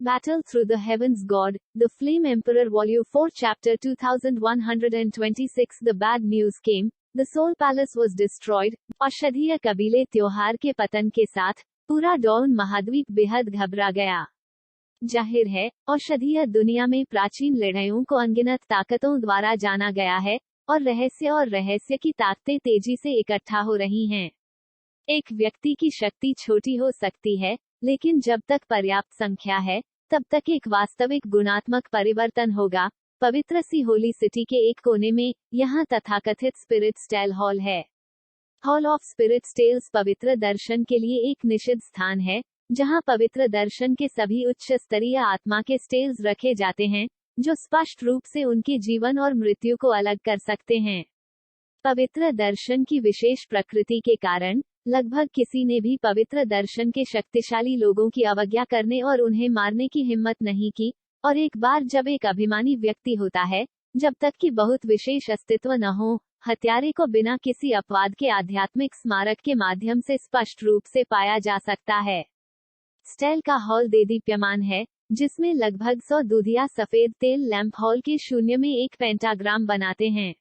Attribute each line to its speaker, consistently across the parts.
Speaker 1: Battle Through the Heavens God, The Flame Emperor Volume 4 Chapter 2126 The bad news came, the Soul Palace was destroyed। औषधीय कबीले त्योहार के पतन के साथ पूरा डॉन महाद्वीप बेहद घबरा गया। जाहिर है, औषधीय दुनिया में प्राचीन लड़ाइयों को अनगिनत ताकतों द्वारा जाना गया है, और रहस्य की ताकतें तेजी से इकट्ठा हो रही हैं। एक व्यक्ति की शक्ति छोटी हो सकती है, लेकिन जब तक पर्याप्त संख्या है, तब तक एक वास्तविक गुणात्मक परिवर्तन होगा। पवित्र सी होली सिटी के एक कोने में, यहाँ तथाकथित स्पिरिट स्टेल हॉल है। हॉल ऑफ स्पिरिट स्टेल्स पवित्र दर्शन के लिए एक निषिद्ध स्थान है, जहाँ पवित्र दर्शन के सभी उच्च स्तरीय आत्मा के स्टेल्स रखे जाते हैं, जो स्पष्ट रूप से उनके जीवन और मृत्यु को अलग कर सकते हैं। पवित्र दर्शन की विशेष प्रकृति के कारण लगभग किसी ने भी पवित्र दर्शन के शक्तिशाली लोगों की अवज्ञा करने और उन्हें मारने की हिम्मत नहीं की, और एक बार जब एक अभिमानी व्यक्ति होता है, जब तक कि बहुत विशेष अस्तित्व न हो, हत्यारे को बिना किसी अपवाद के आध्यात्मिक स्मारक के माध्यम से स्पष्ट रूप से पाया जा सकता है। स्टेल का हॉल देदीप्यमान है, जिसमें लगभग 100 दूधिया सफेद तेल लैंप हॉल के शून्य में एक पेंटाग्राम बनाते हैं।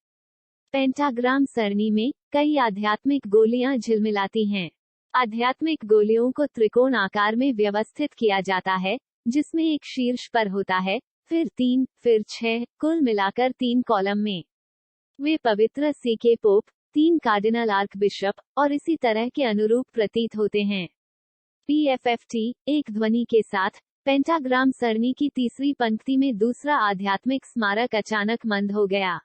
Speaker 1: पेंटाग्राम सरणी में कई आध्यात्मिक गोलियां झिलमिलाती हैं। आध्यात्मिक गोलियों को त्रिकोण आकार में व्यवस्थित किया जाता है, जिसमें एक शीर्ष पर होता है, फिर 3, फिर 6, कुल मिलाकर 3 कॉलम में। वे पवित्र सी के पोप, 3 कार्डिनल आर्क बिशप, और इसी तरह के अनुरूप प्रतीत होते हैं। PFFT, एक ध्वनि के साथ, पेंटाग्राम सरणी की तीसरी पंक्ति में दूसरा आध्यात्मिक स्मारक अचानक मंद हो गया।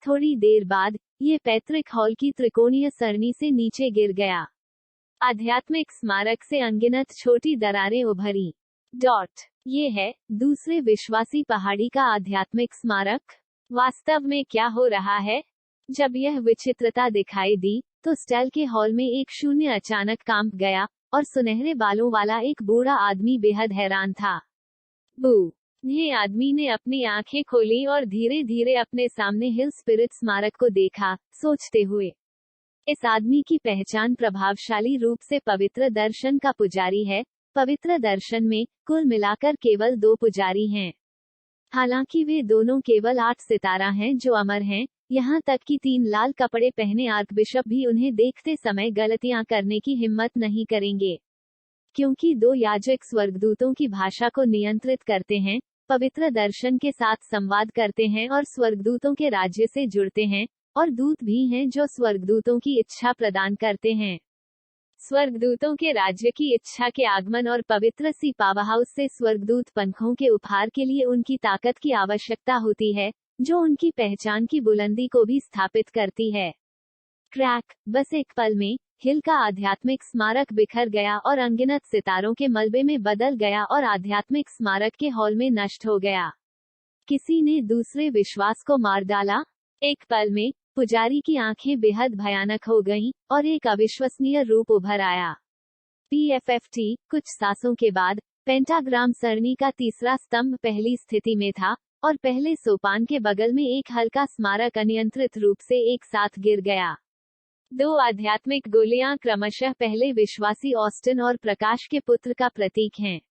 Speaker 1: थोड़ी देर बाद, ये पैतृक हॉल की त्रिकोणीय सरणी से नीचे गिर गया। आध्यात्मिक स्मारक से अनगिनत छोटी दरारें उभरी। ये है दूसरे विश्वासी पहाड़ी का आध्यात्मिक स्मारक। वास्तव में क्या हो रहा है? जब यह विचित्रता दिखाई दी, तो स्टेल के हॉल में एक शून्य अचानक कांप गया, और सुनहरे बालों वाला एक बूढ़ा आदमी बेहद हैरान था। बू ये आदमी ने अपनी आंखें खोली और धीरे धीरे अपने सामने हिल स्पिरिट स्मारक को देखा, सोचते हुए। इस आदमी की पहचान प्रभावशाली रूप से पवित्र दर्शन का पुजारी है। पवित्र दर्शन में कुल मिलाकर केवल 2 पुजारी हैं। हालांकि वे दोनों केवल 8 सितारा हैं जो अमर हैं, यहाँ तक कि 3 लाल कपड़े पहने आर्कबिशप भी उन्हें देखते समय गलतियां करने की हिम्मत नहीं करेंगे। क्योंकि 2 याजक स्वर्गदूतों की भाषा को नियंत्रित करते हैं, पवित्र दर्शन के साथ संवाद करते हैं और स्वर्गदूतों के राज्य से जुड़ते हैं, और दूत भी हैं जो स्वर्गदूतों की इच्छा प्रदान करते हैं। स्वर्गदूतों के राज्य की इच्छा के आगमन और पवित्र सी पावरहाउस से स्वर्गदूत पंखों के उपहार के लिए उनकी ताकत की आवश्यकता होती है, जो उनकी पहचान की बुलंदी को भी स्थापित करती है। क्रैक, बस एक पल में, हिल का आध्यात्मिक स्मारक बिखर गया और अनगिनत सितारों के मलबे में बदल गया और आध्यात्मिक स्मारक के हॉल में नष्ट हो गया। किसी ने दूसरे विश्वास को मार डाला। एक पल में, पुजारी की आंखें बेहद भयानक हो गईं, और एक अविश्वसनीय रूप उभर आया। PFFT, कुछ सांसों के बाद, पेंटाग्राम सरणी का तीसरा स्तंभ पहली स्थिति में था, और पहले सोपान के बगल में एक हल्का स्मारक अनियंत्रित रूप से एक साथ गिर गया। 2 आध्यात्मिक गोलियां क्रमशः पहले विश्वासी ऑस्टिन और प्रकाश के पुत्र का प्रतीक हैं।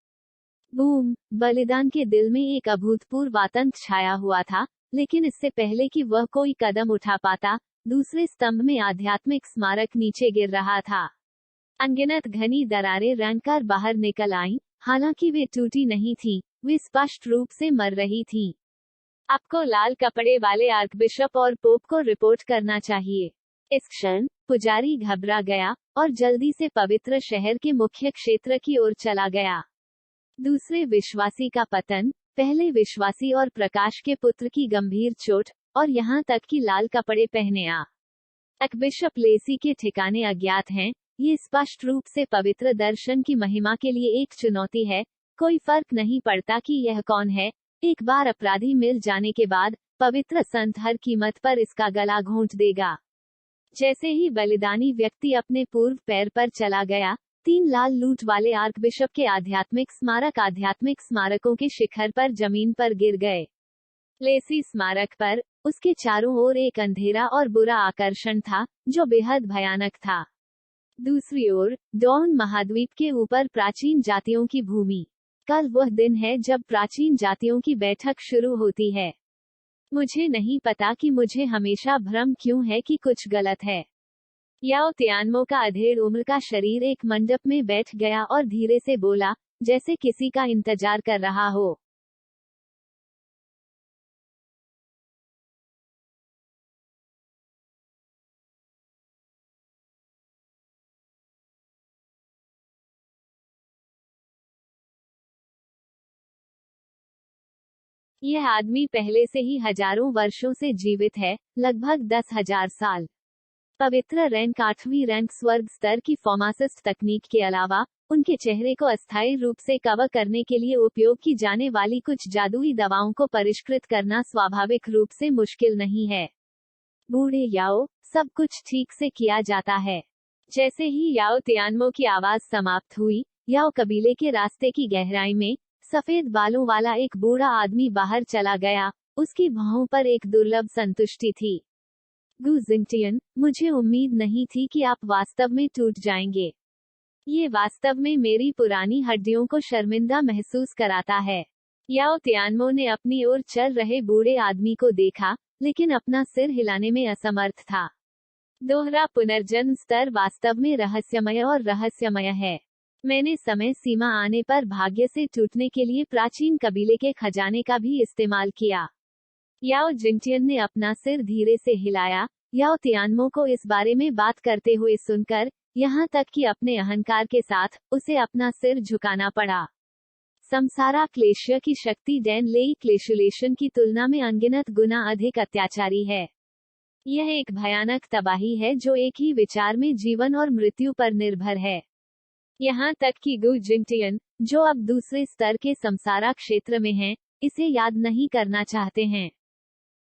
Speaker 1: बूम, बलिदान के दिल में एक अभूतपूर्व आतंक छाया हुआ था, लेकिन इससे पहले कि वह कोई कदम उठा पाता, दूसरे स्तंभ में आध्यात्मिक स्मारक नीचे गिर रहा था। अनगिनत घनी दरारें रैंकर बाहर निकल आईं, हालांकि वे टूटी नहीं थीं, वे स्पष्ट रूप से मर रही थीं। आपको लाल कपड़े वाले आर्कबिशप और पोप को रिपोर्ट करना चाहिए। इस क्षण, पुजारी घबरा गया, और जल्दी से पवित्र शहर के मुख्य क्षेत्र की ओर चला गया। दूसरे विश्वासी का पतन, पहले विश्वासी और प्रकाश के पुत्र की गंभीर चोट, और यहाँ तक कि लाल कपड़े पहने आर्कबिशप लेसी के ठिकाने अज्ञात हैं। ये स्पष्ट रूप से पवित्र दर्शन की महिमा के लिए एक चुनौती है। कोई फर्क नहीं पड़ता कि यह कौन है। एक बार अपराधी मिल जाने के बाद, पवित्र संत हर कीमत पर इसका गला घोंट देगा। जैसे ही बलिदानी व्यक्ति अपने पूर्व पैर पर चला गया, 3 लाल लूट वाले आर्कबिशप के आध्यात्मिक स्मारकों के शिखर पर जमीन पर गिर गए। लेसी स्मारक पर, उसके चारों ओर एक अंधेरा और बुरा आकर्षण था, जो बेहद भयानक था। दूसरी ओर, डॉन महाद्वीप के ऊपर प्राचीन जातियों की भूमि। कल वह दिन है जब प्राचीन जातियों की बैठक शुरू होती है। मुझे नहीं पता कि मुझे हमेशा भ्रम क्यों है कि कुछ गलत है। याओ तियानमो का अधेड़ उम्र का शरीर एक मंडप में बैठ गया और धीरे से बोला, जैसे किसी का इंतजार कर रहा हो। यह आदमी पहले से ही हजारों वर्षों से जीवित है, लगभग 10,000 साल। पवित्र रैंक 8वीं रैंक स्वर्ग स्तर की फार्मासिस्ट तकनीक के अलावा उनके चेहरे को अस्थायी रूप से कवर करने के लिए उपयोग की जाने वाली कुछ जादुई दवाओं को परिष्कृत करना स्वाभाविक रूप से मुश्किल नहीं है। बूढ़े याओ, सब कुछ ठीक से किया जाता है। जैसे ही याओ तियानमो की आवाज समाप्त हुई, याओ कबीले के रास्ते की गहराई में सफेद बालों वाला एक बूढ़ा आदमी बाहर चला गया। उसकी भौहों पर एक दुर्लभ संतुष्टि थी। गु जिंगटियन, मुझे उम्मीद नहीं थी कि आप वास्तव में टूट जाएंगे। ये वास्तव में मेरी पुरानी हड्डियों को शर्मिंदा महसूस कराता है। याओ तियानमो ने अपनी ओर चल रहे बूढ़े आदमी को देखा, लेकिन अपना सिर हिलाने में असमर्थ था। दोहरा पुनर्जन्म स्तर वास्तव में रहस्यमय और रहस्यमय है। मैंने समय सीमा आने पर भाग्य से टूटने के लिए प्राचीन कबीले के खजाने का भी इस्तेमाल किया। याओ जिंगटियन ने अपना सिर धीरे से हिलाया। याओ तियानमो को इस बारे में बात करते हुए सुनकर, यहाँ तक कि अपने अहंकार के साथ, उसे अपना सिर झुकाना पड़ा। समसारा क्लेशियर की शक्ति डैन लेई क्लेशुलेशन की तुलना में अनगिनत गुना अधिक अत्याचारी है। यह एक भयानक तबाही है जो एक ही विचार में जीवन और मृत्यु पर निर्भर है। यहाँ तक कि गु जिंगटियन, जो अब दूसरे स्तर के समसारा क्षेत्र में हैं, इसे याद नहीं करना चाहते हैं।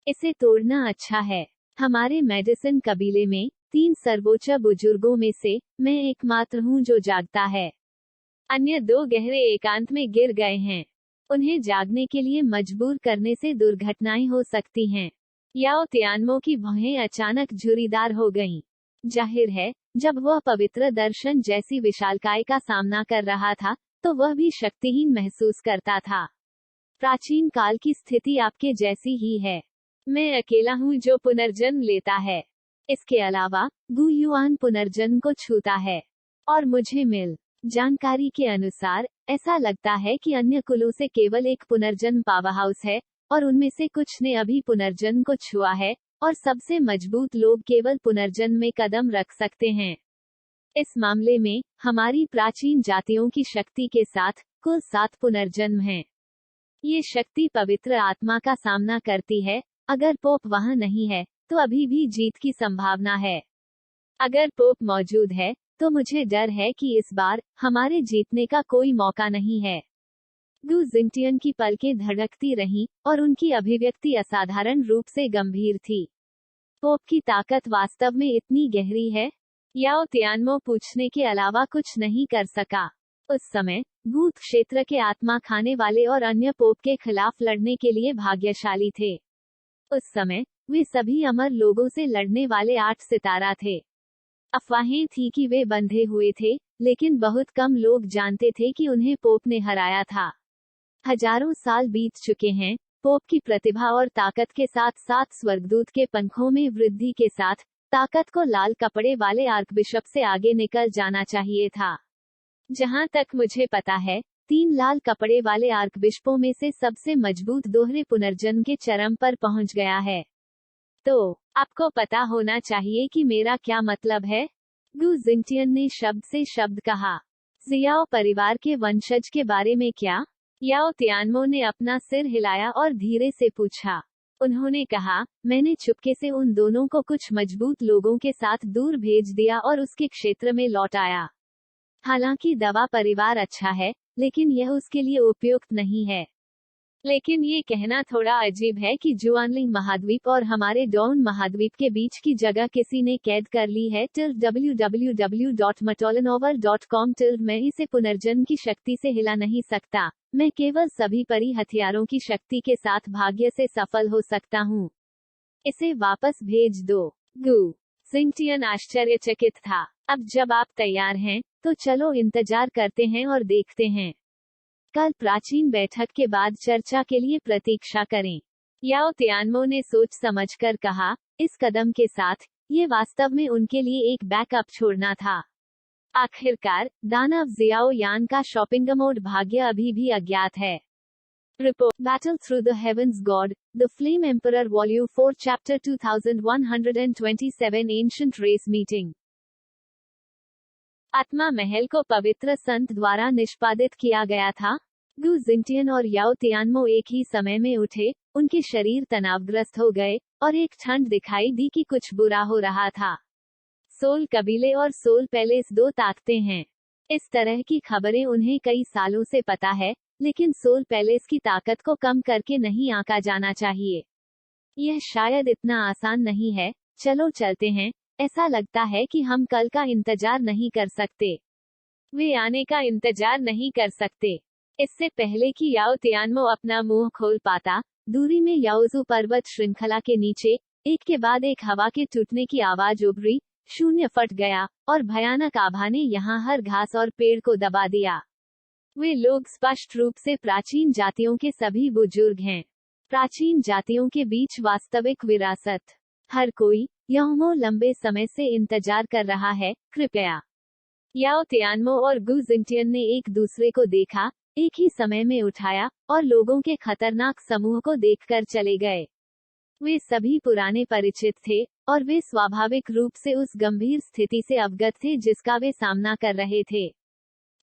Speaker 1: इसे तोड़ना अच्छा है। हमारे मेडिसिन कबीले में 3 सर्वोच्च बुजुर्गों में से मैं एकमात्र हूँ जो जागता है। अन्य 2 गहरे एकांत में गिर गए हैं। उन्हें जागने के लिए मजबूर करने से दुर्घटनाएं हो सकती हैं। याओ तियानमो की भौहें अचानक झुर्रीदार हो गईं। जाहिर है, जब वह पवित्र दर्शन जैसी विशालकाय का सामना कर रहा था, तो वह भी शक्तिहीन महसूस करता था। प्राचीन काल की स्थिति आपके जैसी ही है। मैं अकेला हूँ जो पुनर्जन्म लेता है। इसके अलावा, गु युआन पुनर्जन्म को छूता है। और मुझे मिल जानकारी के अनुसार, ऐसा लगता है कि अन्य कुलों से केवल एक पुनर्जन्म पावरहाउस है, और उनमें से कुछ ने अभी पुनर्जन्म को छुआ है, और सबसे मजबूत लोग केवल पुनर्जन्म में कदम रख सकते हैं। इस मामले में, हमारी प्राचीन जातियों की शक्ति के साथ, कुल 7 पुनर्जन्म हैं। ये शक्ति पवित्र आत्मा का सामना करती है। अगर पोप वहां नहीं है, तो अभी भी जीत की संभावना है। अगर पोप मौजूद है, तो मुझे डर है कि इस बार, हमारे जीतने का कोई मौका नहीं है। गु जिंगटियन की पलकें धड़कती रहीं, और उनकी अभिव्यक्ति असाधारण रूप से गंभीर थी। पोप की ताकत वास्तव में इतनी गहरी है? याओ तियानमो पूछने के अलावा कुछ नहीं कर सका। उस समय, भूत क्षेत्र के आत्मा खाने वाले और अन्य पोप के खिलाफ लड़ने के लिए भाग्यशाली थे। उस समय, वे सभी अमर लोगों से लड़ने वाले 8 सितारा थे। अफवाहें थी कि वे बंधे हुए थे, लेकिन बहुत कम लोग जानते थे कि उन्हें पोप ने हराया था। हजारों साल बीत चुके हैं। पोप की प्रतिभा और ताकत के साथ साथ स्वर्गदूत के पंखों में वृद्धि के साथ, ताकत को लाल कपड़े वाले आर्कबिशप से आगे निकल जाना चाहिए था। जहां तक मुझे पता है, 3 लाल कपड़े वाले आर्कबिशपों में से सबसे मजबूत दोहरे पुनर्जन्म के चरम पर पहुंच गया है। तो, आपको पता होना चाहिए कि मेरा क्या मतलब है? गु जिंगटियन ने शब्द से शब्द कहा। जियाओ परिवार के वंशज के बारे में क्या? याओ तियानमो ने अपना सिर हिलाया और धीरे से पूछा। उन्होंने कहा, मैंने चुपके से उन दोनों को कुछ मजबूत लोगों के साथ दूर भेज दिया और उसके क्षेत्र में लौट आया। हालांकि दवा परिवार अच्छा है, लेकिन यह उसके लिए उपयुक्त नहीं है। लेकिन ये कहना थोड़ा अजीब है कि जुआनलिंग महाद्वीप और हमारे डॉन महाद्वीप के बीच की जगह किसी ने कैद कर ली है। www.matolanover.com मैं इसे पुनर्जन्म की शक्ति से हिला नहीं सकता। मैं केवल सभी परी हथियारों की शक्ति के साथ भाग्य से सफल हो सकता हूँ। इसे वापस भेज दो। गु जिंगटियन आश्चर्यचकित था। अब जब आप तैयार हैं, तो चलो इंतजार करते हैं और देखते हैं। कल प्राचीन बैठक के बाद चर्चा के लिए प्रतीक्षा करें। याओ तियानमो ने सोच समझकर कहा, इस कदम के साथ ये वास्तव में उनके लिए एक बैकअप छोड़ना था। आखिरकार दानव जियाओ यान का शॉपिंग मोड भाग्य अभी भी अज्ञात है। Report battle through the heavens god the flame emperor volume 4 chapter 2127 ancient race meeting. आत्मा महल को पवित्र संत द्वारा निष्पादित किया गया था। गु जिंगटियन और याओ तियानमो एक ही समय में उठे, उनके शरीर तनावग्रस्त हो गए और एक ठंड दिखाई दी कि कुछ बुरा हो रहा था। सोल कबीले और सोल पैलेस दो ताकतें हैं। इस तरह की खबरें उन्हें कई सालों से पता है, लेकिन सोल पैलेस की ताकत को कम करके नहीं आंका जाना चाहिए। यह शायद इतना आसान नहीं है। चलो चलते हैं। ऐसा लगता है कि हम कल का इंतजार नहीं कर सकते। वे आने का इंतजार नहीं कर सकते। इससे पहले कि याओ तियानमो अपना मुंह खोल पाता, दूरी में याओजू पर्वत श्रृंखला के नीचे एक के बाद एक हवा के टूटने की आवाज उभरी, शून्य फट गया और भयानक आभा ने यहाँ हर घास और पेड़ को दबा दिया। वे लोग स्पष्ट रूप से प्राचीन जातियों के सभी बुजुर्ग हैं। प्राचीन जातियों के बीच वास्तविक विरासत। हर कोई यहोमो लंबे समय से इंतजार कर रहा है। कृपया। याओ तियानमो और गु जिंगटियन ने एक दूसरे को देखा, एक ही समय में उठाया और लोगों के खतरनाक समूह को देखकर चले गए। वे सभी पुराने परिचित थे और वे स्वाभाविक रूप से उस गंभीर स्थिति से अवगत थे जिसका वे सामना कर रहे थे।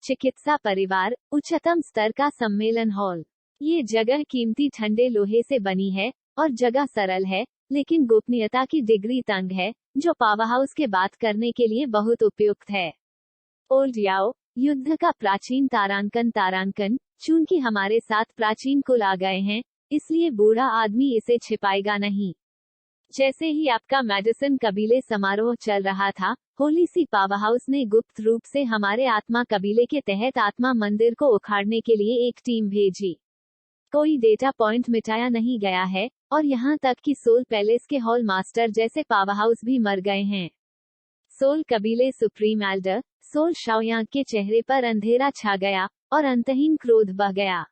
Speaker 1: चिकित्सा परिवार, उच्चतम स्तर का सम्मेलन हॉल। ये जगह कीमती ठंडे लोहे से बनी है और जगह सरल है, लेकिन गोपनीयता की डिग्री तंग है, जो पावरहाउस के बात करने के लिए बहुत उपयुक्त है। ओल्ड याओ, युद्ध का प्राचीन तारांकन, चूंकि हमारे साथ प्राचीन कुल आ गए हैं, इसलिए बूढ़ा आदमी इसे छिपाएगा नहीं। जैसे ही आपका मेडिसन कबीले समारोह चल रहा था, होली सी पावरहाउस ने गुप्त रूप से हमारे आत्मा कबीले के तहत आत्मा मंदिर को उखाड़ने के लिए एक टीम भेजी। कोई डेटा पॉइंट मिटाया नहीं गया है, और यहाँ तक कि सोल पैलेस के हॉल मास्टर जैसे पावरहाउस भी मर गए हैं। सोल कबीले सुप्रीम एल्डर सोल शाओयांग के चेहरे पर अंधेरा छा गया और अंतहीन क्रोध बह गया।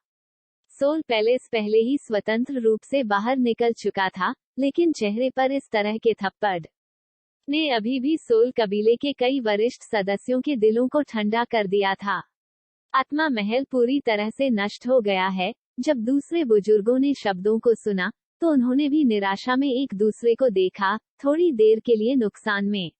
Speaker 1: सोल पैलेस पहले ही स्वतंत्र रूप से बाहर निकल चुका था, लेकिन चेहरे पर इस तरह के थप्पड़ ने अभी भी सोल कबीले के कई वरिष्ठ सदस्यों के दिलों को ठंडा कर दिया था। आत्मा महल पूरी तरह से नष्ट हो गया है। जब दूसरे बुजुर्गों ने शब्दों को सुना, तो उन्होंने भी निराशा में एक दूसरे को देखा, थोड़ी देर के लिए नुकसान में।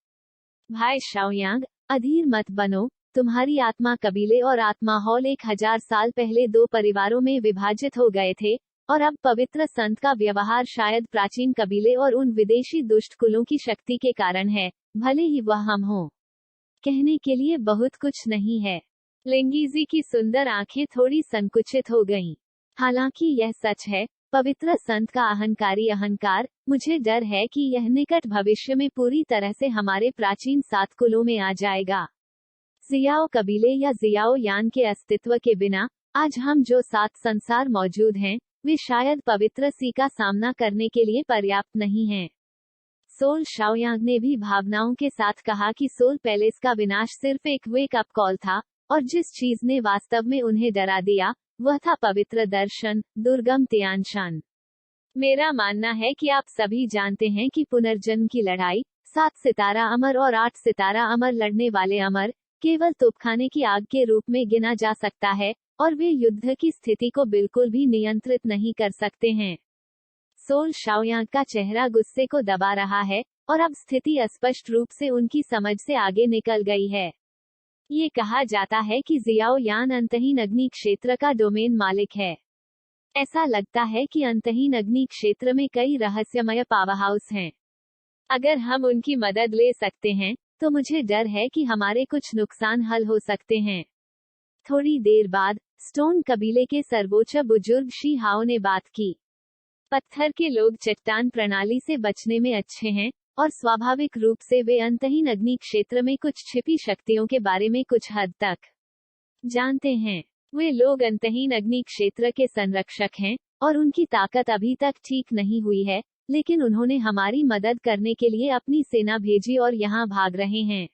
Speaker 1: भाई शाओयांग, अधीर मत बनो। तुम्हारी आत्मा कबीले और आत्मा हॉल 1000 साल पहले दो परिवारों में विभाजित हो गए थे, और अब पवित्र संत का व्यवहार शायद प्राचीन कबीले और उन विदेशी दुष्ट कुलों की शक्ति के कारण है, भले ही वह हम हो। कहने के लिए बहुत कुछ नहीं है। लेंगीजी की सुंदर आंखें थोड़ी संकुचित हो गईं। हालांकि यह सच है, पवित्र संत का अहंकारी अहंकार, मुझे डर है कि यह निकट भविष्य में पूरी तरह से हमारे प्राचीन 7 कुलों में आ जाएगा। जियाओ कबीले या जियाओ यान के अस्तित्व के बिना आज हम जो 7 संसार मौजूद हैं, वे शायद पवित्र सी का सामना करने के लिए पर्याप्त नहीं हैं। सोल शाओयांग ने भी भावनाओं के साथ कहा कि सोल पैलेस का विनाश सिर्फ एक वेक अप कॉल था, और जिस चीज ने वास्तव में उन्हें डरा दिया, वह था पवित्र दर्शन, दुर्गम तियानशान। मेरा मानना है कि आप सभी जानते हैं कि पुनर्जन्म की लड़ाई, 7 सितारा अमर और 8 सितारा अमर लड़ने वाले अमर, केवल तोपखाने की आग के रूप में गिना जा सकता है, और वे युद्ध की स्थिति को बिल्कुल भी नियंत्रित नहीं कर सकते हैं। सोल शाओयांग का चेहरा गुस्से को दबा रहा है, और अब स्थिति स्पष्ट रूप से उनकी समझ से आगे निकल गई है। ये कहा जाता है कि जियाओ यान अंतहीन अग्नि क्षेत्र का डोमेन मालिक है। ऐसा लगता है कि अंतहीन अग्नि क्षेत्र में कई रहस्यमय पावरहाउस हैं। अगर हम उनकी मदद ले सकते हैं, तो मुझे डर है कि हमारे कुछ नुकसान हल हो सकते हैं। थोड़ी देर बाद स्टोन कबीले के सर्वोच्च बुजुर्ग शी हाओ ने बात की। पत्थर के लोग चट्टान प्रणाली से बचने में अच्छे हैं, और स्वाभाविक रूप से वे अंतहीन अग्नि क्षेत्र में कुछ छिपी शक्तियों के बारे में कुछ हद तक जानते हैं। वे लोग अंतहीन अग्नि क्षेत्र के संरक्षक हैं, और उनकी ताकत अभी तक ठीक नहीं हुई है, लेकिन उन्होंने हमारी मदद करने के लिए अपनी सेना भेजी और यहाँ भाग रहे हैं।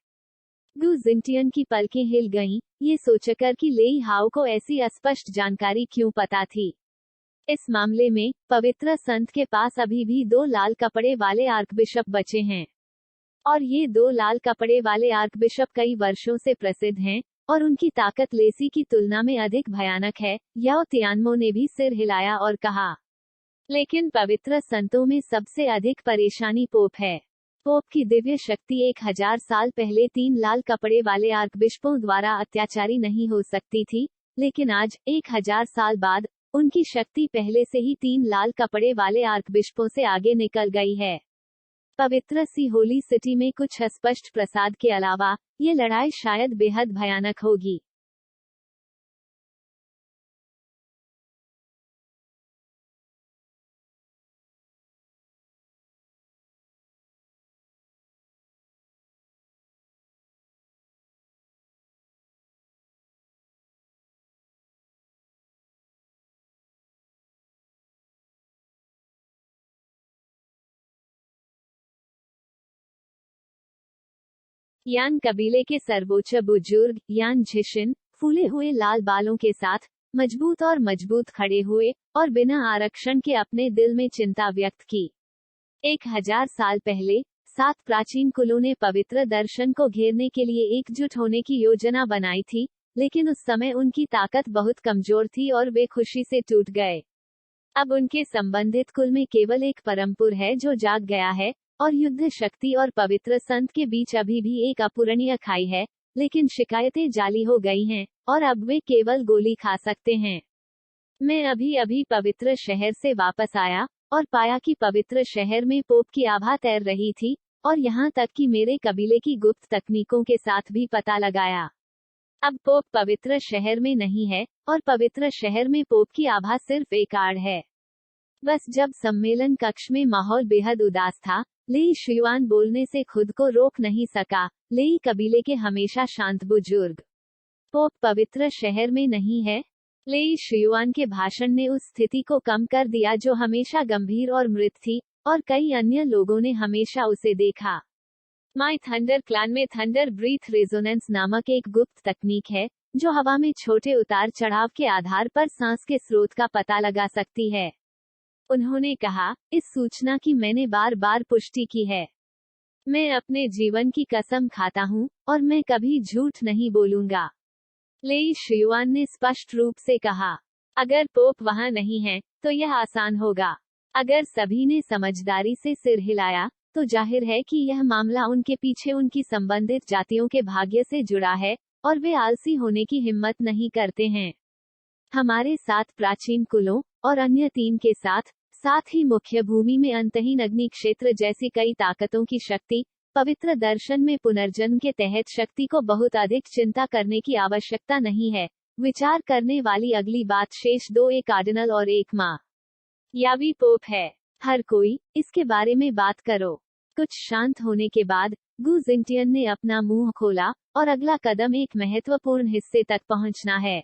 Speaker 1: गु जिंटियन की पलकें हिल गईं, ये सोचकर कि लेई हाओ को ऐसी अस्पष्ट जानकारी क्यों पता थी। इस मामले में पवित्र संत के पास अभी भी 2 लाल कपड़े वाले आर्कबिशप बचे हैं, और ये 2 लाल कपड़े वाले आर्कबिशप कई वर्षों से प्रसिद्ध हैं, और उनकी ताकत लेसी की तुलना में अधिक भयानक है। याओ तियानमो ने भी सिर हिलाया और कहा, लेकिन पवित्र संतों में सबसे अधिक परेशानी पोप है। पोप की दिव्य शक्ति 1000 साल पहले 3 लाल कपड़े वाले आर्कबिशपों द्वारा अत्याचारी नहीं हो सकती थी, लेकिन आज 1000 साल बाद उनकी शक्ति पहले से ही 3 लाल कपड़े वाले आर्कबिशपों से आगे निकल गई है। पवित्र सी होली सिटी में कुछ अस्पष्ट प्रसाद के अलावा ये लड़ाई शायद बेहद भयानक होगी। यान कबीले के सर्वोच्च बुजुर्ग यान झिशिन फूले हुए लाल बालों के साथ मजबूत खड़े हुए और बिना आरक्षण के अपने दिल में चिंता व्यक्त की। 1000 साल पहले 7 प्राचीन कुलों ने पवित्र दर्शन को घेरने के लिए एकजुट होने की योजना बनाई थी, लेकिन उस समय उनकी ताकत बहुत कमजोर थी और वे खुशी से टूट गए। अब उनके संबंधित कुल में केवल एक परमपुर है जो जाग गया है, और युद्ध शक्ति और पवित्र संत के बीच अभी भी एक अपूरणीय खाई है, लेकिन शिकायतें जाली हो गई हैं, और अब वे केवल गोली खा सकते हैं। मैं अभी पवित्र शहर से वापस आया, और पाया कि पवित्र शहर में पोप की आभा तैर रही थी, और यहाँ तक कि मेरे कबीले की गुप्त तकनीकों के साथ भी पता लगाया। अब पोप पवित्र शहर में नहीं है, और पवित्र शहर में पोप की आभा सिर्फ एक आड़ है। बस जब सम्मेलन कक्ष में माहौल बेहद उदास था, लेई शियुआन बोलने से खुद को रोक नहीं सका। लेई कबीले के हमेशा शांत बुजुर्ग, पोप पवित्र शहर में नहीं है। लेई शियुआन के भाषण ने उस स्थिति को कम कर दिया जो हमेशा गंभीर और मृत थी, और कई अन्य लोगों ने हमेशा उसे देखा। माई थंडर क्लान में थंडर ब्रीथ रेजोनेंस नामक एक गुप्त तकनीक है, जो हवा में छोटे उतार चढ़ाव के आधार पर सांस के स्रोत का पता लगा सकती है। उन्होंने कहा, इस सूचना की मैंने बार बार पुष्टि की है। मैं अपने जीवन की कसम खाता हूँ, और मैं कभी झूठ नहीं बोलूंगा। लेई शियुआन ने स्पष्ट रूप से कहा, अगर पोप वहाँ नहीं है, तो यह आसान होगा। अगर सभी ने समझदारी से सिर हिलाया, तो जाहिर है कि यह मामला उनके पीछे उनकी संबंधित जातियों के भाग्य से जुड़ा है, और वे आलसी होने की हिम्मत नहीं करते हैं। हमारे 7 प्राचीन कुलों, और अन्य 3 के साथ ही मुख्य भूमि में अंतहीन अग्नि क्षेत्र जैसी कई ताकतों की शक्ति, पवित्र दर्शन में पुनर्जन्म के तहत शक्ति को बहुत अधिक चिंता करने की आवश्यकता नहीं है। विचार करने वाली अगली बात शेष 2 एक कार्डिनल और एक माँ यावी पोप है। हर कोई इसके बारे में बात करो। कुछ शांत होने के बाद गु जिंटियन ने अपना मुंह खोला, और अगला कदम एक महत्वपूर्ण हिस्से तक पहुंचना है।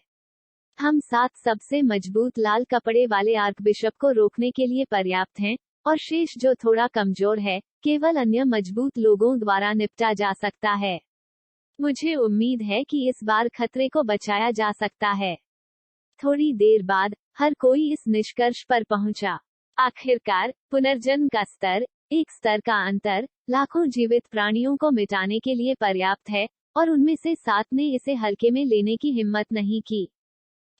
Speaker 1: हम 7 सबसे मजबूत लाल कपड़े वाले आर्कबिशप को रोकने के लिए पर्याप्त हैं, और शेष जो थोड़ा कमजोर है, केवल अन्य मजबूत लोगों द्वारा निपटा जा सकता है। मुझे उम्मीद है कि इस बार खतरे को बचाया जा सकता है। थोड़ी देर बाद हर कोई इस निष्कर्ष पर पहुंचा। आखिरकार पुनर्जन्म का स्तर, एक स्तर का अंतर, लाखों जीवित प्राणियों को मिटाने के लिए पर्याप्त है, और उनमें से 7 ने इसे हल्के में लेने की हिम्मत नहीं की।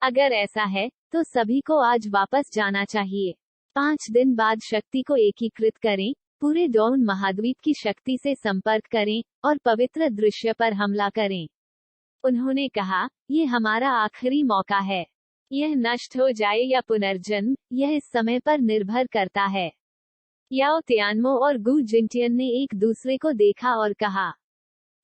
Speaker 1: अगर ऐसा है, तो सभी को आज वापस जाना चाहिए। 5 दिन बाद शक्ति को एकीकृत करें, पूरे डॉन महाद्वीप की शक्ति से संपर्क करें, और पवित्र दृश्य पर हमला करें। उन्होंने कहा, ये हमारा आखिरी मौका है। यह नष्ट हो जाए या पुनर्जन्म, यह इस समय पर निर्भर करता है। याओ तियानमो और गु जिंटियन ने एक दूसरे को देखा और कहा,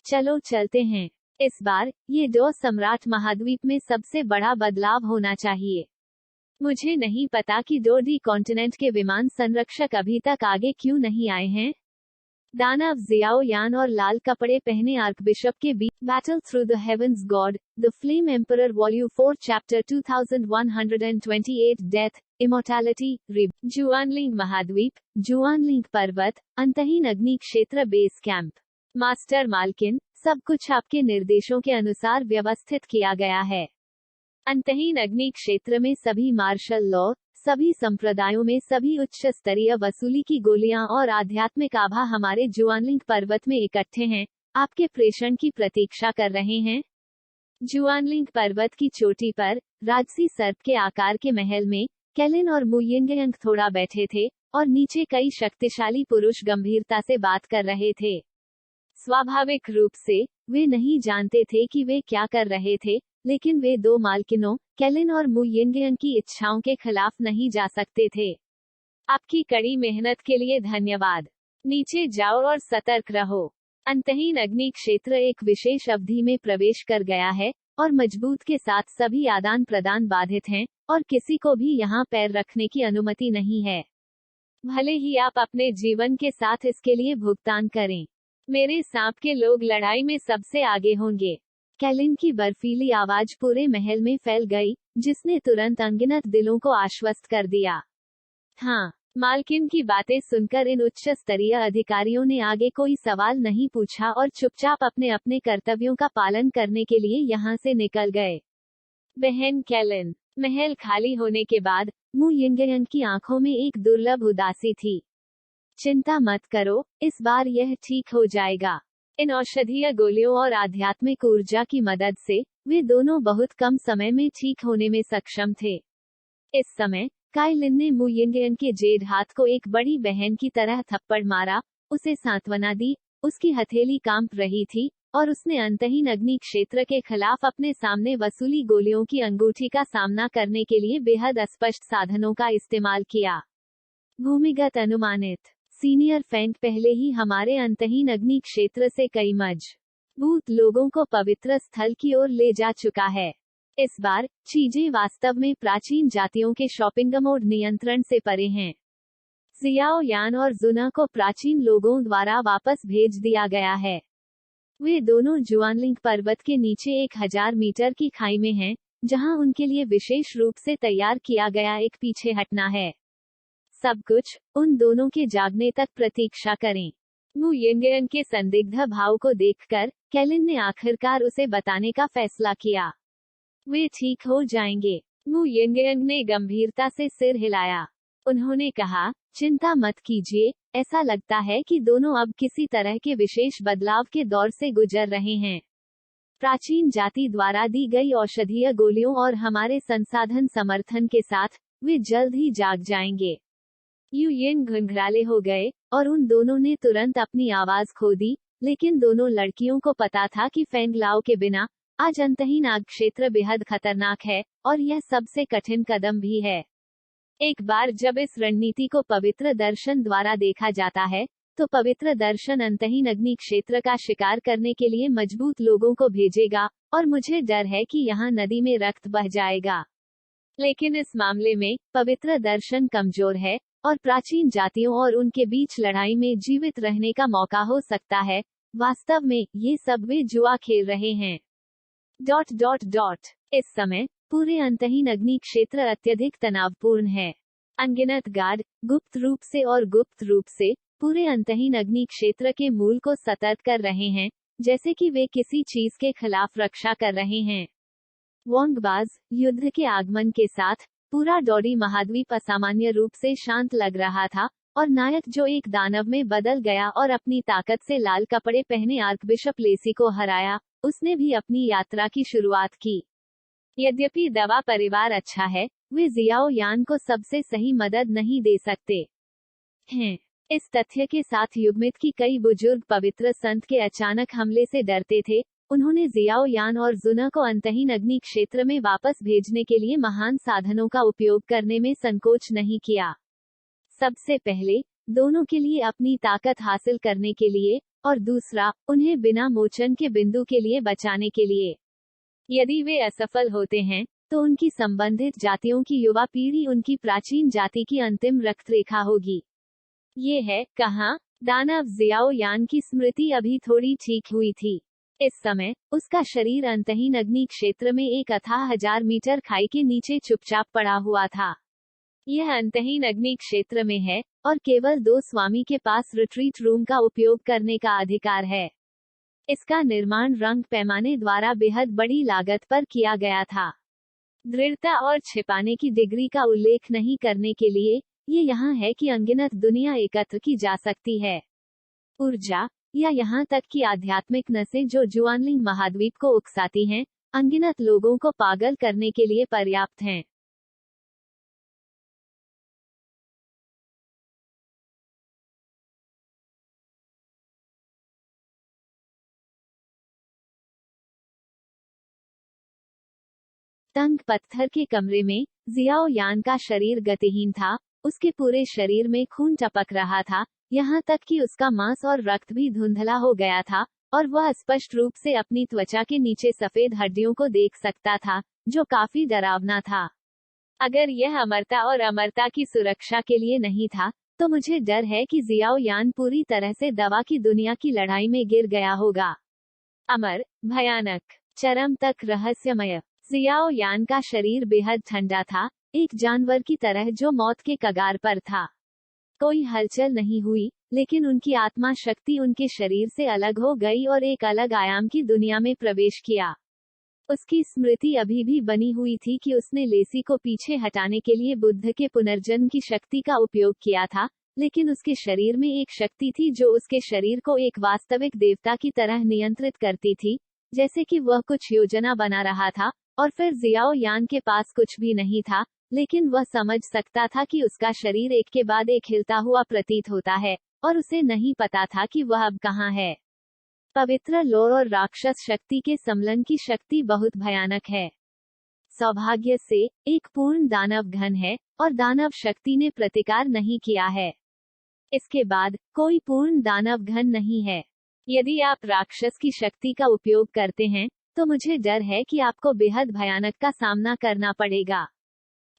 Speaker 1: चलो चलते हैं। इस बार ये 2 सम्राट महाद्वीप में सबसे बड़ा बदलाव होना चाहिए। मुझे नहीं पता कि 2D कॉन्टिनेंट के विमान संरक्षक अभी तक आगे क्यों नहीं आए हैं। दानव जियाओ यान और लाल कपड़े पहने आर्कबिशप के बीच battle through the heavens god, the flame emperor volume 4 chapter 2128 death, immortality, rib, Juanling महाद्वीप, जुआनलिंग पर्वत, अंतहीन अग्नि क्षेत्र बेस कैंप। मास्टर मालकिन, सब कुछ आपके निर्देशों के अनुसार व्यवस्थित किया गया है। अंतहीन अग्नि क्षेत्र में सभी मार्शल लॉ, सभी संप्रदायों में सभी उच्च स्तरीय वसूली की गोलियां और आध्यात्मिक आभा हमारे जुआनलिंग पर्वत में इकट्ठे हैं, आपके प्रेषण की प्रतीक्षा कर रहे हैं। जुआनलिंग पर्वत की चोटी पर, राजसी सर्प के आकार के महल में, केलिन और मु यिंगयंग थोड़ा बैठे थे, और नीचे कई शक्तिशाली पुरुष गंभीरता से बात कर रहे थे। स्वाभाविक रूप से, वे नहीं जानते थे कि वे क्या कर रहे थे, लेकिन वे दो मालकिनों, केलिन और मु यिंगयंग की इच्छाओं के खिलाफ नहीं जा सकते थे। आपकी कड़ी मेहनत के लिए धन्यवाद। नीचे जाओ और सतर्क रहो। अंतहीन अग्नि क्षेत्र एक विशेष अवधि में प्रवेश कर गया है, और मजबूत के साथ सभी आदान प्रदान बाधित हैं, और किसी को भी यहाँ पैर रखने की अनुमति नहीं है। भले ही आप अपने जीवन के साथ इसके लिए भुगतान करें। मेरे सांप के लोग लड़ाई में सबसे आगे होंगे। केलिन की बर्फीली आवाज पूरे महल में फैल गई, जिसने तुरंत अनगिनत दिलों को आश्वस्त कर दिया। हाँ, मालकिन की बातें सुनकर इन उच्च स्तरीय अधिकारियों ने आगे कोई सवाल नहीं पूछा और चुपचाप अपने अपने कर्तव्यों का पालन करने के लिए यहाँ से निकल गए। बहन केलिन। महल खाली होने के बाद, मु यिंगयंग की आंखों में एक दुर्लभ उदासी थी। चिंता मत करो, इस बार यह ठीक हो जाएगा। इन औषधीय गोलियों और आध्यात्मिक ऊर्जा की मदद से, वे दोनों बहुत कम समय में ठीक होने में सक्षम थे। इस समय, काइलिन ने मु यिंगयंग के जेड हाथ को एक बड़ी बहन की तरह थप्पड़ मारा, उसे सांत्वना दी, उसकी हथेली कांप रही थी, और उसने अंतहीन अग्नि क्षेत्र के खिलाफ अपने सामने वसूली गोलियों की अंगूठी का सामना करने के लिए बेहद अस्पष्ट साधनों का इस्तेमाल किया। भूमिगत अनुमानित सीनियर फेंग पहले ही हमारे अंतहीन अग्नि क्षेत्र से कई मजबूत लोगों को पवित्र स्थल की ओर ले जा चुका है। इस बार, चीजें वास्तव में प्राचीन जातियों के शॉपिंग मोड नियंत्रण से परे हैं। जियाओ यान और जुना को प्राचीन लोगों द्वारा वापस भेज दिया गया है। वे दोनों जुआनलिंग पर्वत के नीचे 1000 मीटर की खाई में हैं, जहां उनके लिए विशेष रूप से तैयार किया गया एक पीछे हटना है। सब कुछ, उन दोनों के जागने तक प्रतीक्षा करें। मु यिंगयंग के संदिग्ध भाव को देखकर, केलिन ने आखिरकार उसे बताने का फैसला किया। वे ठीक हो जाएंगे। मु यिंगयंग ने गंभीरता से सिर हिलाया। उन्होंने कहा, चिंता मत कीजिए, ऐसा लगता है कि दोनों अब किसी तरह के विशेष बदलाव के दौर से गुजर रहे हैं। प्राचीन जाति द्वारा दी गई औषधीय गोलियों और हमारे संसाधन समर्थन के साथ, वे जल्द ही जाग जाएंगे। यू यिन घुंघराले हो गए, और उन दोनों ने तुरंत अपनी आवाज खो दी, लेकिन दोनों लड़कियों को पता था कि फेंग लाओ के बिना, आज अंतहीन आग क्षेत्र बेहद खतरनाक है, और यह सबसे कठिन कदम भी है। एक बार जब इस रणनीति को पवित्र दर्शन द्वारा देखा जाता है, तो पवित्र दर्शन अंतहीन अग्नि क्षेत्र का शिकार करने के लिए मजबूत लोगों को भेजेगा, और मुझे डर है कि यहाँ नदी में रक्त बह जाएगा। लेकिन इस मामले में, पवित्र दर्शन कमजोर है, और प्राचीन जातियों और उनके बीच लड़ाई में जीवित रहने का मौका हो सकता है। वास्तव में, ये सब वे जुआ खेल रहे हैं। ... इस समय, पूरे अंतहीन अग्नि क्षेत्र अत्यधिक तनावपूर्ण है। अनगिनत गार्ड, गुप्त रूप से, पूरे अंतहीन अग्नि क्षेत्र के मूल को सतर्क कर रहे हैं, जैसे कि वे किसी चीज के खिलाफ रक्षा कर रहे हैं। वोंगबाज, युद्ध के आगमन के साथ, पूरा डोडी महाद्वीप असामान्य रूप से शांत लग रहा था, और नायक जो एक दानव में बदल गया और अपनी ताकत से लाल कपड़े पहने आर्कबिशप लेसी को हराया, उसने भी अपनी यात्रा की शुरुआत की। यद्यपि दवा परिवार अच्छा है, वे जियाओ यान को सबसे सही मदद नहीं दे सकते हैं। इस तथ्य के साथ युगमित की कई बुजुर्ग पवित्र संत के अचानक हमले से डरते थे, उन्होंने जियाओ यान और जुना को अंतहीन अग्नि क्षेत्र में वापस भेजने के लिए महान साधनों का उपयोग करने में संकोच नहीं किया। सबसे पहले, दोनों के लिए अपनी ताकत हासिल करने के लिए, और दूसरा, उन्हें बिना मोचन के बिंदु के लिए बचाने के लिए। यदि वे असफल होते हैं, तो उनकी संबंधित जातियों की युवा पीढ़ी उनकी प्राचीन जाति की अंतिम रक्तरेखा होगी। ये है, कहाँ, दानव जियाओ यान की स्मृति अभी थोड़ी ठीक हुई थी। इस समय, उसका शरीर अंतहीन अग्नि क्षेत्र में एक अथाह 1000 मीटर खाई के नीचे चुपचाप पड़ा हुआ था। यह अंतहीन अग्नि क्षेत्र में है, और केवल 2 स्वामी के पास रिट्रीट रूम का उपयोग करने का अधिकार है। इसका निर्माण रंग पैमाने द्वारा बेहद बड़ी लागत पर किया गया था। दृढ़ता और छिपाने की डिग्री का उल्लेख नहीं करने के लिए ये यहाँ है कि अनगिनत दुनिया एकत्र की जा सकती है। ऊर्जा या यहाँ तक कि आध्यात्मिक नसें जो जुआनलिंग महाद्वीप को उकसाती हैं, अनगिनत लोगों को पागल करने के लिए पर्याप्त हैं। तंग पत्थर के कमरे में जियाओ यान का शरीर गतिहीन था। उसके पूरे शरीर में खून टपक रहा था, यहाँ तक कि उसका मांस और रक्त भी धुंधला हो गया था, और वह स्पष्ट रूप से अपनी त्वचा के नीचे सफेद हड्डियों को देख सकता था, जो काफी डरावना था। अगर यह अमरता और अमरता की सुरक्षा के लिए नहीं था, तो मुझे डर है कि जियाओ यान पूरी तरह से दवा की दुनिया की लड़ाई में गिर गया होगा। अमर, भयानक, चरम तक रहस्यमय। जियाओ यान का शरीर बेहद ठंडा था, एक जानवर की तरह जो मौत के कगार पर था। कोई हलचल नहीं हुई, लेकिन उनकी आत्मा शक्ति उनके शरीर से अलग हो गई और एक अलग आयाम की दुनिया में प्रवेश किया। उसकी स्मृति अभी भी बनी हुई थी कि उसने लेसी को पीछे हटाने के लिए बुद्ध के पुनर्जन्म की शक्ति का उपयोग किया था, लेकिन उसके शरीर में एक शक्ति थी जो उसके शरीर को एक वास्तविक देवता की तरह नियंत्रित करती थी, जैसे कि वह कुछ योजना बना रहा था। और फिर जियाओ यान के पास कुछ भी नहीं था, लेकिन वह समझ सकता था कि उसका शरीर एक के बाद एक हिलता हुआ प्रतीत होता है, और उसे नहीं पता था कि वह अब कहाँ है। पवित्र लोर और राक्षस शक्ति के सम्मिलन की शक्ति बहुत भयानक है। सौभाग्य से एक पूर्ण दानव घन है, और दानव शक्ति ने प्रतिकार नहीं किया है। इसके बाद कोई पूर्ण दानव घन नहीं है। यदि आप राक्षस की शक्ति का उपयोग करते हैं, तो मुझे डर है कि आपको बेहद भयानक का सामना करना पड़ेगा।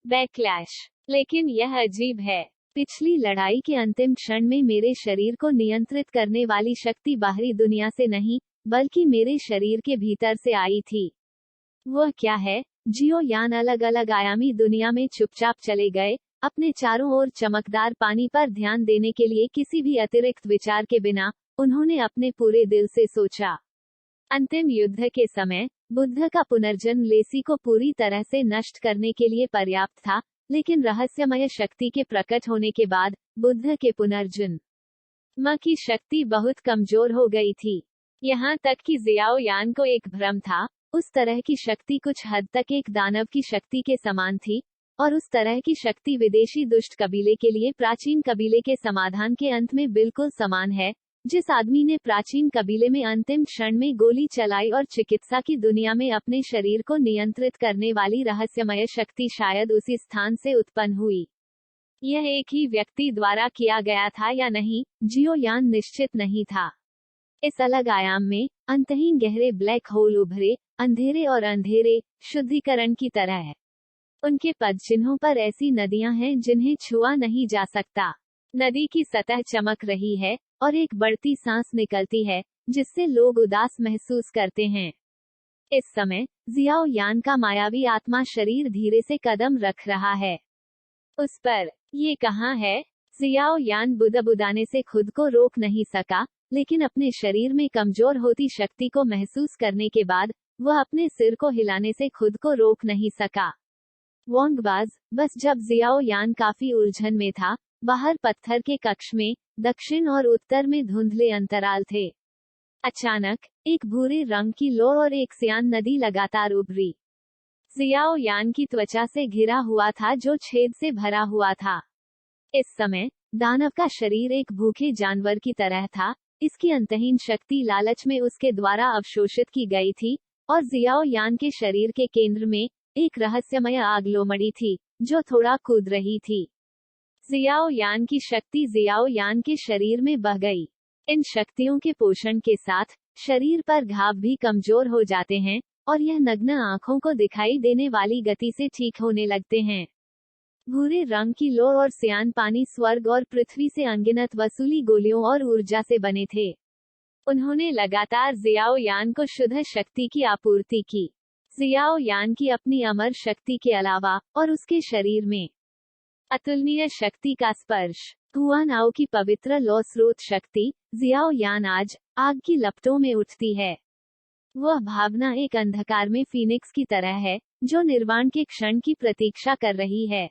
Speaker 1: बैकलैश। लेकिन यह अजीब है। पिछली लड़ाई के अंतिम क्षण में मेरे शरीर को नियंत्रित करने वाली शक्ति बाहरी दुनिया से नहीं, बल्कि मेरे शरीर के भीतर से आई थी। वह क्या है? जियो यान अलग अलग आयामी दुनिया में चुपचाप चले गए, अपने चारों ओर चमकदार पानी पर ध्यान देने के लिए किसी भी अतिरिक्त विचार के बिना। उन्होंने अपने पूरे दिल से सोचा। अंतिम युद्ध के समय बुद्ध का पुनर्जन्म लेसी को पूरी तरह से नष्ट करने के लिए पर्याप्त था, लेकिन रहस्यमय शक्ति के प्रकट होने के बाद बुद्ध के पुनर्जन्म की शक्ति बहुत कमजोर हो गई थी। यहाँ तक कि जियाओ यान को एक भ्रम था। उस तरह की शक्ति कुछ हद तक एक दानव की शक्ति के समान थी, और उस तरह की शक्ति विदेशी दुष्ट कबीले के लिए प्राचीन कबीले के समाधान के अंत में बिल्कुल समान है। जिस आदमी ने प्राचीन कबीले में अंतिम क्षण में गोली चलाई और चिकित्सा की दुनिया में अपने शरीर को नियंत्रित करने वाली रहस्यमय शक्ति शायद उसी स्थान से उत्पन्न हुई। यह एक ही व्यक्ति द्वारा किया गया था या नहीं, जियो यान निश्चित नहीं था। इस अलग आयाम में अंतहीन गहरे ब्लैक होल उभरे, अंधेरे और अंधेरे शुद्धिकरण की तरह है। उनके पद चिन्हों पर ऐसी नदियां हैं जिन्हें छुआ नहीं जा सकता। नदी की सतह चमक रही है, और एक बढ़ती सांस निकलती है, जिससे लोग उदास महसूस करते हैं। इस समय जियाओ यान का मायावी आत्मा शरीर धीरे से कदम रख रहा है। उस पर ये कहाँ है? जियाओ यान बुदबुदाने से खुद को रोक नहीं सका, लेकिन अपने शरीर में कमजोर होती शक्ति को महसूस करने के बाद वह अपने सिर को हिलाने से खुद को रोक नहीं सका। वोंगबाज, बस जब जियाओ यान काफी उलझन में था, बाहर पत्थर के कक्ष में दक्षिण और उत्तर में धुंधले अंतराल थे। अचानक एक भूरे रंग की लो और एक सियान नदी लगातार उभरी। जियाओ यान की त्वचा से घिरा हुआ था जो छेद से भरा हुआ था। इस समय दानव का शरीर एक भूखे जानवर की तरह था। इसकी अंतहीन शक्ति लालच में उसके द्वारा अवशोषित की गई थी, और जियाओ यान के शरीर के केंद्र में एक रहस्यमय आग लोमड़ी थी, जो थोड़ा कूद रही थी। जियाओ यान की शक्ति जियाओ यान के शरीर में बह गई। इन शक्तियों के पोषण के साथ शरीर पर घाव भी कमजोर हो जाते हैं, और यह नग्न आंखों को दिखाई देने वाली गति से ठीक होने लगते हैं। भूरे रंग की लो और सियान पानी स्वर्ग और पृथ्वी से अनगिनत वसूली गोलियों और ऊर्जा से बने थे। उन्होंने लगातार जियाओ यान को शुद्ध शक्ति की आपूर्ति की। जियाओ यान की अपनी अमर शक्ति के अलावा और उसके शरीर में अतुलनीय शक्ति का स्पर्श। हुआनाओ की पवित्र लौ स्रोत शक्ति। जियाओ यान आज आग की लपटों में उठती है। वह भावना एक अंधकार में फीनिक्स की तरह है, जो निर्वाण के क्षण की प्रतीक्षा कर रही है।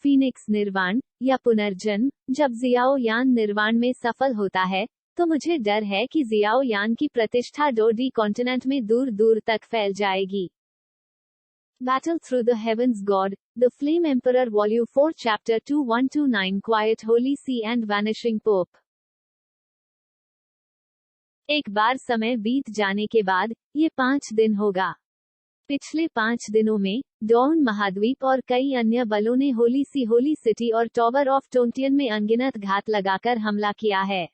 Speaker 1: फीनिक्स निर्वाण या पुनर्जन्म। जब जियाओ यान निर्वाण में सफल होता है, तो मुझे डर है कि जियाओ यान की प्रतिष्ठा डोडी कॉन्टिनेंट में दूर दूर तक फैल जाएगी। Battle Through the Heavens God, The Flame Emperor Volume 4 Chapter 2129 Quiet Holy See and Vanishing Pope। एक बार समय बीत जाने के बाद, ये 5 दिन होगा। पिछले 5 दिनों में, डॉन महाद्वीप और कई अन्य बलों ने होली सिटी और टॉवर ऑफ टोंटियन में अनगिनत घात लगाकर हमला किया है।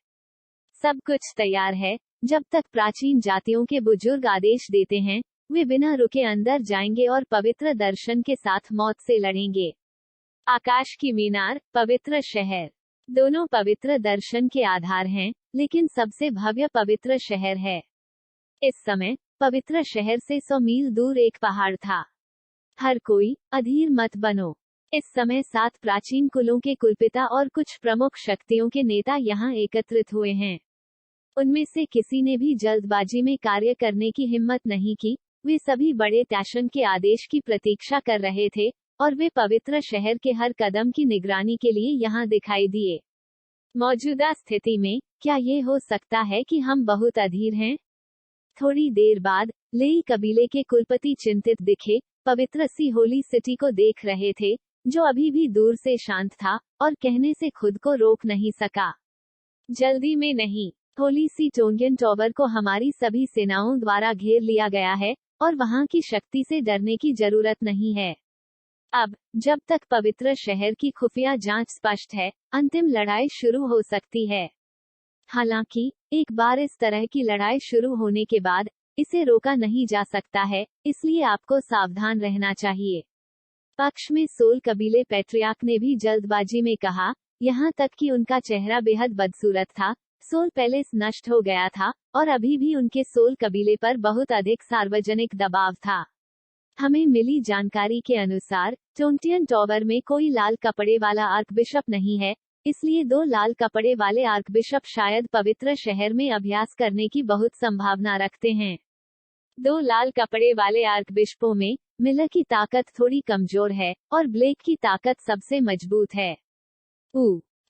Speaker 1: सब कुछ तैयार है। जब तक प्राचीन जातियों के बुजुर्ग आदेश देते हैं, वे बिना रुके अंदर जाएंगे और पवित्र दर्शन के साथ मौत से लड़ेंगे। आकाश की मीनार, पवित्र शहर, दोनों पवित्र दर्शन के आधार हैं, लेकिन सबसे भव्य पवित्र शहर है। इस समय पवित्र शहर से 100 मील दूर एक पहाड़ था। हर कोई अधीर मत बनो। इस समय 7 प्राचीन कुलों के कुलपिता और कुछ प्रमुख शक्तियों के नेता यहाँ एकत्रित हुए हैं। उनमें से किसी ने भी जल्दबाजी में कार्य करने की हिम्मत नहीं की। वे सभी बड़े टैशन के आदेश की प्रतीक्षा कर रहे थे, और वे पवित्र शहर के हर कदम की निगरानी के लिए यहाँ दिखाई दिए। मौजूदा स्थिति में, क्या ये हो सकता है कि हम बहुत अधीर हैं? थोड़ी देर बाद, लेई कबीले के कुलपति चिंतित दिखे, पवित्र सी होली सिटी को देख रहे थे, जो अभी भी दूर से शांत था, और कहने से खुद को रोक नहीं सका। जल्दी में नहीं, होली सी टोंगियन टॉवर को हमारी सभी सेनाओं द्वारा घेर लिया गया है, और वहां की शक्ति से डरने की जरूरत नहीं है। अब, जब तक पवित्र शहर की खुफिया जांच स्पष्ट है, अंतिम लड़ाई शुरू हो सकती है। हालांकि, एक बार इस तरह की लड़ाई शुरू होने के बाद, इसे रोका नहीं जा सकता है, इसलिए आपको सावधान रहना चाहिए। पक्ष में सोल कबीले पैट्रियार्क ने भी जल्दबाजी में कहा, यहाँ तक कि उनका चेहरा बेहद बदसूरत था। सोल पैलेस नष्ट हो गया था, और अभी भी उनके सोल कबीले पर बहुत अधिक सार्वजनिक दबाव था। हमें मिली जानकारी के अनुसार, टोंटियन टॉवर में कोई लाल कपड़े वाला आर्कबिशप नहीं है, इसलिए 2 लाल कपड़े वाले आर्कबिशप शायद पवित्र शहर में अभ्यास करने की बहुत संभावना रखते हैं। 2 लाल कपड़े वाले आर्कबिशपों में, मिलर की ताकत थोड़ी कमजोर है, और ब्लेक की ताकत सबसे मजबूत है।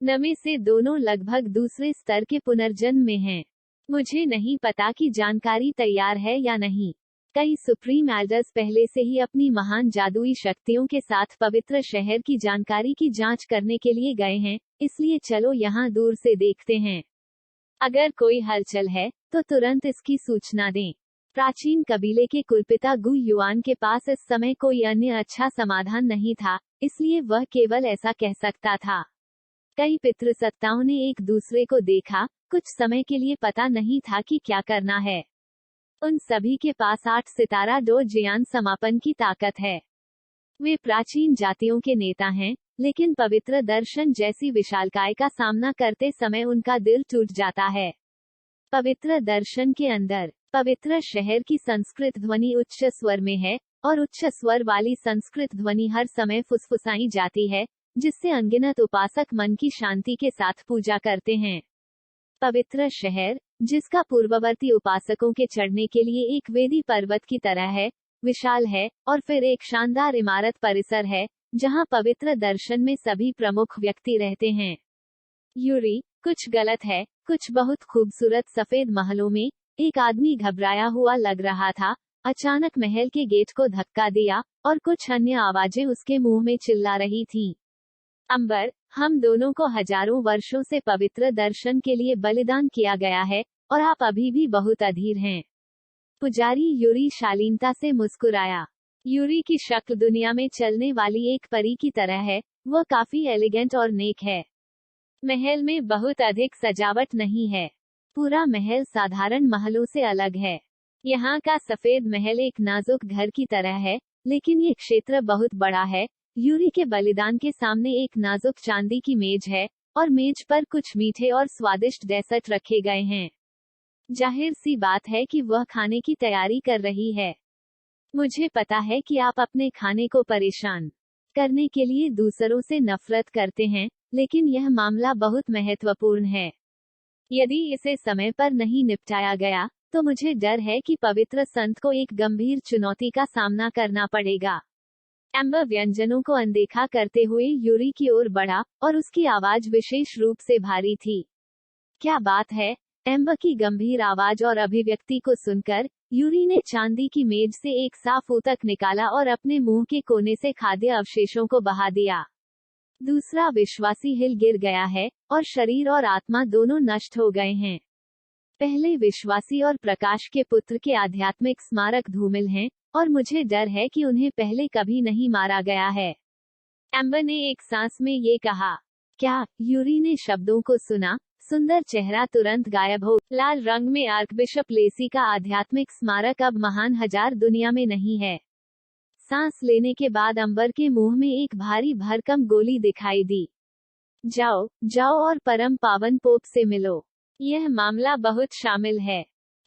Speaker 1: नमे से दोनों लगभग दूसरे स्तर के पुनर्जन्म में हैं। मुझे नहीं पता कि जानकारी तैयार है या नहीं। कई सुप्रीम एल्डर्स पहले से ही अपनी महान जादुई शक्तियों के साथ पवित्र शहर की जानकारी की जांच करने के लिए गए हैं, इसलिए चलो यहाँ दूर से देखते हैं। अगर कोई हलचल है, तो तुरंत इसकी सूचना दें। प्राचीन कबीले के कुलपिता गु युआन के पास इस समय कोई अन्य अच्छा समाधान नहीं था, इसलिए वह केवल ऐसा कह सकता था। कई पितृसत्ताओं ने एक दूसरे को देखा, कुछ समय के लिए पता नहीं था कि क्या करना है। उन सभी के पास 8 सितारा डो जियान समापन की ताकत है। वे प्राचीन जातियों के नेता हैं, लेकिन पवित्र दर्शन जैसी विशालकाय का सामना करते समय उनका दिल टूट जाता है। पवित्र दर्शन के अंदर, पवित्र शहर की संस्कृत ध्वनि उच्च स्वर में है, और उच्च स्वर वाली संस्कृत ध्वनि हर समय फुसफुसाई जाती है, जिससे अनगिनत उपासक मन की शांति के साथ पूजा करते हैं। पवित्र शहर, जिसका पूर्ववर्ती उपासकों के चढ़ने के लिए एक वेदी पर्वत की तरह है, विशाल है, और फिर एक शानदार इमारत परिसर है, जहां पवित्र दर्शन में सभी प्रमुख व्यक्ति रहते हैं। यूरी, कुछ गलत है। कुछ बहुत खूबसूरत सफेद महलों में, एक आदमी घबराया हुआ लग रहा था। अचानक महल के गेट को धक्का दिया, और कुछ अन्य आवाजें उसके मुंह में चिल्ला रही थीं। अंबर, हम दोनों को हजारों वर्षों से पवित्र दर्शन के लिए बलिदान किया गया है, और आप अभी भी बहुत अधीर हैं। पुजारी यूरी शालीनता से मुस्कुराया। यूरी की शक्ल दुनिया में चलने वाली एक परी की तरह है, वह काफी एलिगेंट और नेक है। महल में बहुत अधिक सजावट नहीं है। पूरा महल साधारण महलों से अलग है। यहाँ का सफेद महल एक नाजुक घर की तरह है, लेकिन ये क्षेत्र बहुत बड़ा है। यूरी के बलिदान के सामने एक नाजुक चांदी की मेज है, और मेज पर कुछ मीठे और स्वादिष्ट डेसर्ट रखे गए हैं। जाहिर सी बात है कि वह खाने की तैयारी कर रही है। मुझे पता है कि आप अपने खाने को परेशान करने के लिए दूसरों से नफरत करते हैं, लेकिन यह मामला बहुत महत्वपूर्ण है। यदि इसे समय पर नहीं निपटाया गया तो मुझे डर है कि पवित्र संत को एक गंभीर चुनौती का सामना करना पड़ेगा। एम्बर व्यंजनों को अनदेखा करते हुए यूरी की ओर बढ़ा और उसकी आवाज विशेष रूप से भारी थी। क्या बात है? एम्बर की गंभीर आवाज और अभिव्यक्ति को सुनकर यूरी ने चांदी की मेज से एक साफ ऊतक निकाला और अपने मुंह के कोने से खाद्य अवशेषों को बहा दिया। दूसरा विश्वासी हिल गिर गया है और शरीर और आत्मा दोनों नष्ट हो गए हैं। पहले विश्वासी और प्रकाश के पुत्र के आध्यात्मिक स्मारक धूमिल हैं और मुझे डर है कि उन्हें पहले कभी नहीं मारा गया है। एम्बर ने एक सांस में ये कहा। क्या? यूरी ने शब्दों को सुना। सुंदर चेहरा तुरंत गायब हो। लाल रंग में आर्कबिशप लेसी का आध्यात्मिक स्मारक अब महान हजार दुनिया में नहीं है। सांस लेने के बाद अंबर के मुंह में एक भारी भरकम गोली दिखाई दी। जाओ, जाओ और परम पावन पोप से मिलो। यह मामला बहुत शामिल है।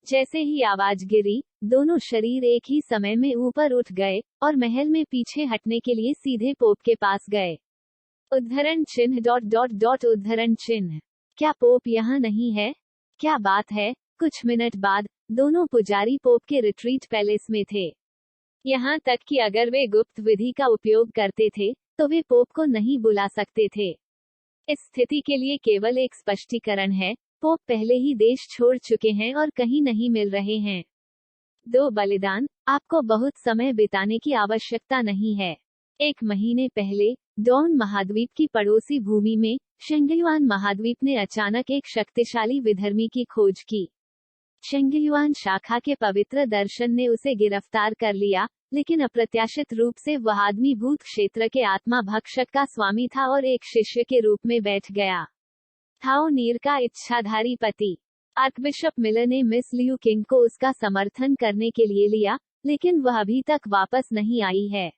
Speaker 1: जैसे ही आवाज गिरी, दोनों शरीर एक ही समय में ऊपर उठ गए और महल में पीछे हटने के लिए सीधे पोप के पास गए। उद्धरण चिन्ह ... उद्धरण चिन्ह। क्या पोप यहाँ नहीं है? क्या बात है? कुछ मिनट बाद दोनों पुजारी पोप के रिट्रीट पैलेस में थे। यहाँ तक कि अगर वे गुप्त विधि का उपयोग करते थे तो वे पोप को नहीं बुला सकते थे। इस स्थिति के लिए केवल एक स्पष्टीकरण है। पोप पहले ही देश छोड़ चुके हैं और कहीं नहीं मिल रहे हैं। 2 बलिदान। आपको बहुत समय बिताने की आवश्यकता नहीं है। 1 महीने पहले डॉन महाद्वीप की पड़ोसी भूमि में शेंगयुआन महाद्वीप ने अचानक एक शक्तिशाली विधर्मी की खोज की। शेंगयुआन शाखा के पवित्र दर्शन ने उसे गिरफ्तार कर लिया, लेकिन अप्रत्याशित रूप से वह आदमी भूत क्षेत्र के आत्मा भक्षक का स्वामी था और एक शिष्य के रूप में बैठ गया। थाओ नीर का इच्छाधारी पति। आर्कबिशप मिलर ने मिस लियू किंग को उसका समर्थन करने के लिए लिया, लेकिन वह अभी तक वापस नहीं आई है।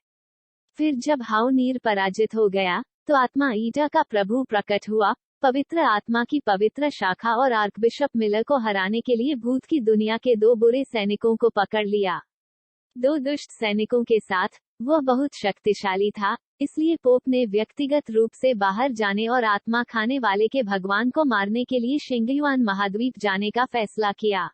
Speaker 1: फिर जब हाओ नीर पराजित हो गया तो आत्मा ईटा का प्रभु प्रकट हुआ, पवित्र आत्मा की पवित्र शाखा, और आर्कबिशप मिलर को हराने के लिए भूत की दुनिया के 2 बुरे सैनिकों को पकड़ लिया। 2 दुष्ट सैनिकों के साथ वह बहुत शक्तिशाली था, इसलिए पोप ने व्यक्तिगत रूप से बाहर जाने और आत्मा खाने वाले के भगवान को मारने के लिए शेंगयुआन महाद्वीप जाने का फैसला किया।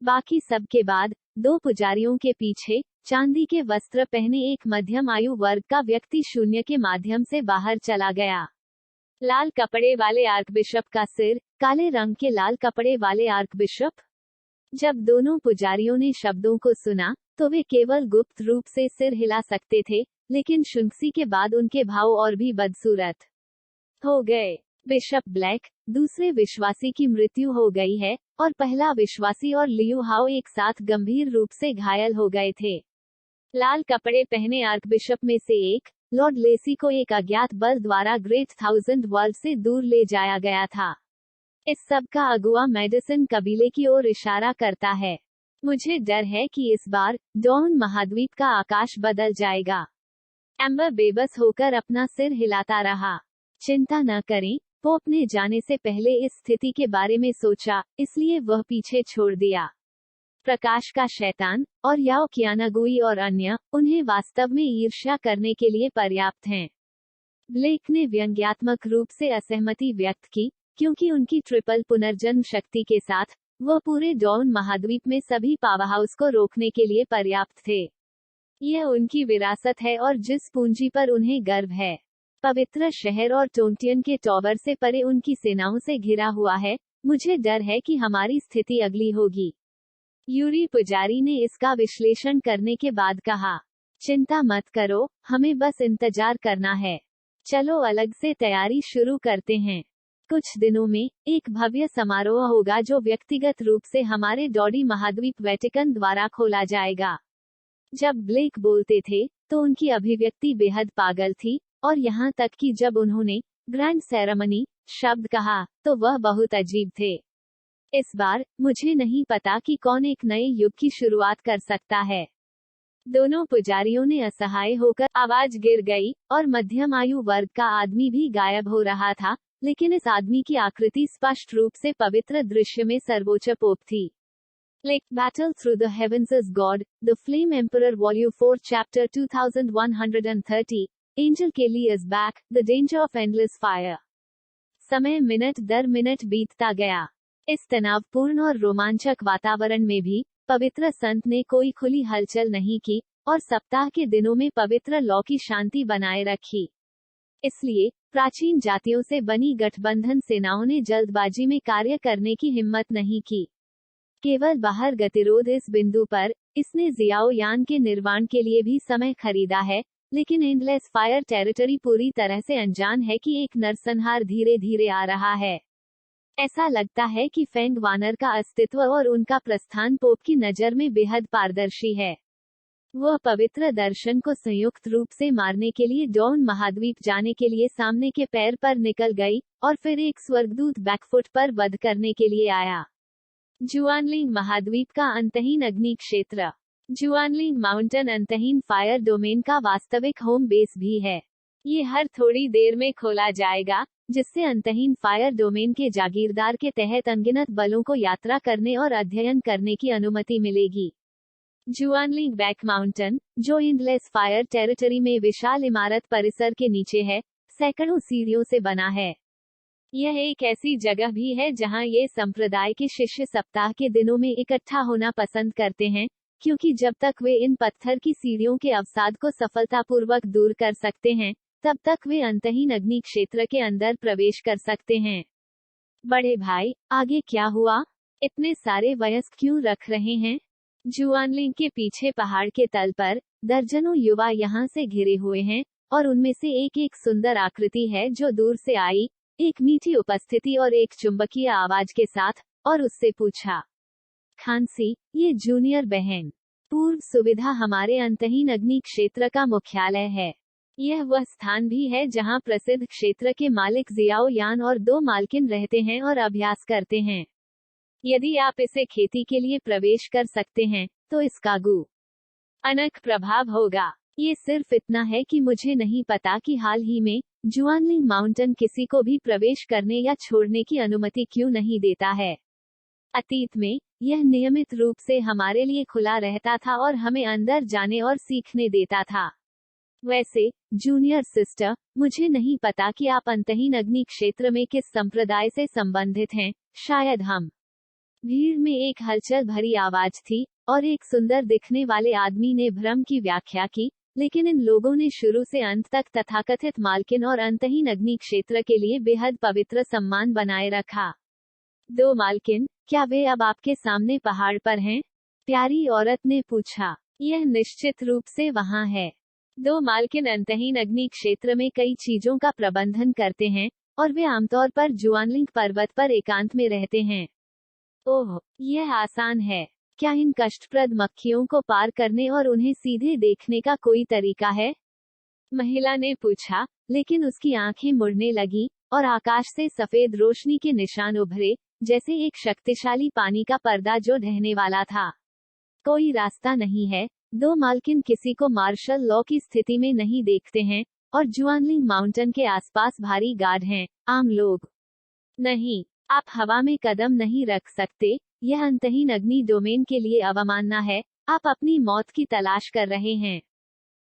Speaker 1: बाकी सब के बाद 2 पुजारियों के पीछे चांदी के वस्त्र पहने एक मध्यम आयु वर्ग का व्यक्ति शून्य के माध्यम से बाहर चला गया। लाल कपड़े वाले आर्कबिशप का सिर, काले रंग के लाल कपड़े वाले आर्कबिशप। जब दोनों पुजारियों ने शब्दों को सुना तो वे केवल गुप्त रूप से सिर हिला सकते थे, लेकिन शुंक्सी के बाद उनके भाव और भी बदसूरत हो गए। बिशप ब्लैक, दूसरे विश्वासी की मृत्यु हो गई है और पहला विश्वासी और लियू हाओ एक साथ गंभीर रूप से घायल हो गए थे। लाल कपड़े पहने आर्कबिशप में से एक, लॉर्ड लेसी को एक अज्ञात बल द्वारा ग्रेट 1000 वर्ल्ड से दूर ले जाया गया था। इस सब का अगुआ मेडिसन कबीले की ओर इशारा करता है। मुझे डर है कि इस बार डॉन महाद्वीप का आकाश बदल जाएगा। एम्बर बेबस होकर अपना सिर हिलाता रहा। चिंता न करें, पोप ने जाने से पहले इस स्थिति के बारे में सोचा, इसलिए वह पीछे छोड़ दिया। प्रकाश का शैतान और याओ कियानागुई और अन्य उन्हें वास्तव में ईर्ष्या करने के लिए पर्याप्त हैं। ब्लेक ने व्यंग्यात्मक रूप से असहमति व्यक्त की, क्योंकि उनकी ट्रिपल पुनर्जन्म शक्ति के साथ वह पूरे डॉन महाद्वीप में सभी पावरहाउस को रोकने के लिए पर्याप्त थे। यह उनकी विरासत है और जिस पूंजी पर उन्हें गर्व है। पवित्र शहर और टोंटियन के टॉवर से परे उनकी सेनाओं से घिरा हुआ है। मुझे डर है कि हमारी स्थिति अगली होगी। यूरी पुजारी ने इसका विश्लेषण करने के बाद कहा, चिंता मत करो, हमें बस इंतजार करना है। चलो अलग से तैयारी शुरू करते हैं। कुछ दिनों में एक भव्य समारोह होगा जो व्यक्तिगत रूप से हमारे डॉडी महाद्वीप वेटिकन द्वारा खोला जाएगा। जब ब्लेक बोलते थे तो उनकी अभिव्यक्ति बेहद पागल थी, और यहाँ तक कि जब उन्होंने ग्रैंड सेरेमनी शब्द कहा तो वह बहुत अजीब थे। इस बार मुझे नहीं पता कि कौन एक नए युग की शुरुआत कर सकता है। दोनों पुजारियों ने असहाय होकर आवाज गिर गई और मध्यम आयु वर्ग का आदमी भी गायब हो रहा था, लेकिन इस आदमी की आकृति स्पष्ट रूप से पवित्र दृश्य में सर्वोच्च पोप थी। Like Battle Through the Heavens as God, The Flame Emperor Volume 4 Chapter 2130, Angel Kelly is Back, The Danger of Endless Fire। समय मिनट दर मिनट बीतता गया। इस तनावपूर्ण और रोमांचक वातावरण में भी पवित्र संत ने कोई खुली हलचल नहीं की और सप्ताह के दिनों में पवित्र लौ की शांति बनाए रखी। इसलिए प्राचीन जातियों से बनी गठबंधन सेनाओं ने जल्दबाजी में कार्य करने की हिम्मत नहीं की। केवल बाहर गतिरोध इस बिंदु पर, इसने जियाओयान के निर्माण के लिए भी समय खरीदा है, लेकिन एंडलेस फायर टेरिटरी पूरी तरह से अनजान है कि एक नरसंहार धीरे धीरे आ रहा है। ऐसा लगता है कि फेंग वानर का अस्तित्व और उनका प्रस्थान पोप की नज़र में बेहद पारदर्शी है। वह पवित्र दर्शन को संयुक्त रूप से मारने के लिए डॉन महाद्वीप जाने के लिए सामने के पैर पर निकल गई और फिर एक स्वर्गदूत बैकफुट पर वध करने के लिए आया। जुआनलिंग महाद्वीप का अंतहीन अग्नि क्षेत्र। जुआनलिंग माउंटेन अंतहीन फायर डोमेन का वास्तविक होम बेस भी है। ये हर थोड़ी देर में खोला जाएगा, जिससे अंतहीन फायर डोमेन के जागीरदार के तहत अनगिनत बलों को यात्रा करने और अध्ययन करने की अनुमति मिलेगी। जुआनलिंग बैक माउंटेन, जो एंडलेस फायर टेरिटरी में विशाल इमारत परिसर के नीचे है, सैकड़ों सीढ़ियों से बना है। यह एक ऐसी जगह भी है जहां ये संप्रदाय के शिष्य सप्ताह के दिनों में इकट्ठा होना पसंद करते हैं, क्योंकि जब तक वे इन पत्थर की सीढ़ियों के अवसाद को सफलतापूर्वक दूर कर सकते हैं, तब तक वे अंतहीन अग्नि क्षेत्र के अंदर प्रवेश कर सकते हैं। बड़े भाई, आगे क्या हुआ? इतने सारे वयस्क क्यों रख रहे हैं? जुआनलिंग के पीछे पहाड़ के तल पर दर्जनों युवा यहाँ से घिरे हुए हैं, और उनमें से एक एक सुंदर आकृति है जो दूर से आई, एक मीठी उपस्थिति और एक चुंबकीय आवाज के साथ, और उससे पूछा, खांसी, ये जूनियर बहन। पूर्व सुविधा हमारे अंतहीन अग्नि क्षेत्र का मुख्यालय है। यह वह स्थान भी है जहां प्रसिद्ध क्षेत्र के मालिक जियाओयान और 2 मालकिन रहते हैं और अभ्यास करते हैं। यदि आप इसे खेती के लिए प्रवेश कर सकते हैं, तो इसका अनक प्रभाव होगा। ये सिर्फ इतना है कि मुझे नहीं पता कि हाल ही में जुआनलिंग माउंटेन किसी को भी प्रवेश करने या छोड़ने की अनुमति क्यों नहीं देता है। अतीत में यह नियमित रूप से हमारे लिए खुला रहता था और हमें अंदर जाने और सीखने देता था। वैसे, जूनियर सिस्टर, मुझे नहीं पता कि आप अंतहीन अग्नि क्षेत्र में किस संप्रदाय से संबंधित हैं, शायद हम। भीड़ में एक हलचल भरी आवाज थी, और एक सुंदर दिखने वाले आदमी ने भ्रम की व्याख्या की, लेकिन इन लोगों ने शुरू से अंत तक तथाकथित मालकिन और अंतहीन अग्नि क्षेत्र के लिए बेहद पवित्र सम्मान बनाए रखा। 2 मालकिन, क्या वे अब आपके सामने पहाड़ पर हैं? प्यारी औरत ने पूछा। यह निश्चित रूप से वहां है। 2 मालकिन अंतहीन अग्नि क्षेत्र में कई चीजों का प्रबंधन करते हैं, और वे आमतौर पर जुआनलिंग पर्वत पर एकांत में रहते हैं। ओह, यह आसान है। क्या इन कष्टप्रद मक्खियों को पार करने और उन्हें सीधे देखने का कोई तरीका है? महिला ने पूछा, लेकिन उसकी आंखें मुड़ने लगी, और आकाश से सफेद रोशनी के निशान उभरे, जैसे एक शक्तिशाली पानी का पर्दा जो ढहने वाला था। कोई रास्ता नहीं है। 2 मालकिन किसी को मार्शल लॉ की स्थिति में नहीं देखते हैं, और जुआनलिंग माउंटेन के आसपास भारी गार्ड हैं, आम लोग नहीं। आप हवा में कदम नहीं रख सकते। यह अंतहीन अग्नि डोमेन के लिए अवमानना है। आप अपनी मौत की तलाश कर रहे हैं।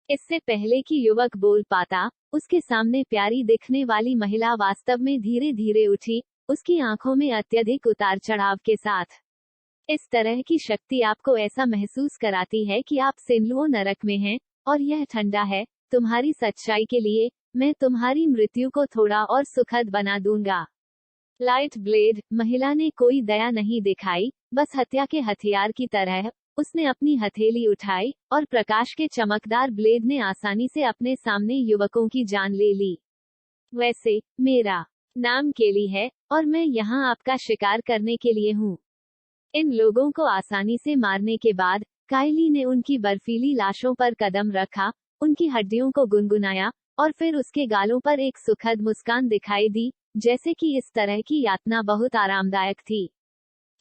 Speaker 1: इससे पहले कि युवक बोल पाता, उसके सामने प्यारी दिखने वाली महिला वास्तव में धीरे धीरे उठी, उसकी आंखों में अत्यधिक उतार चढ़ाव के साथ। इस तरह की शक्ति आपको ऐसा महसूस कराती है कि आप सिनलुओ नरक में हैं, और यह ठंडा है। तुम्हारी सच्चाई के लिए, मैं तुम्हारी मृत्यु को थोड़ा और सुखद बना दूंगा। लाइट ब्लेड, महिला ने कोई दया नहीं दिखाई, बस हत्या के हथियार की तरह। उसने अपनी हथेली उठाई, और प्रकाश के चमकदार ब्लेड ने आसानी से अपने सामने युवकों की जान ले ली। वैसे, मेरा नाम केली है, और मैं यहाँ आपका शिकार करने के लिए हूँ। इन लोगों को आसानी से मारने के बाद, कायली ने उनकी बर्फीली लाशों पर कदम रखा, उनकी हड्डियों को गुनगुनाया, और फिर उसके गालों पर एक सुखद मुस्कान दिखाई दी, जैसे कि इस तरह की यातना बहुत आरामदायक थी।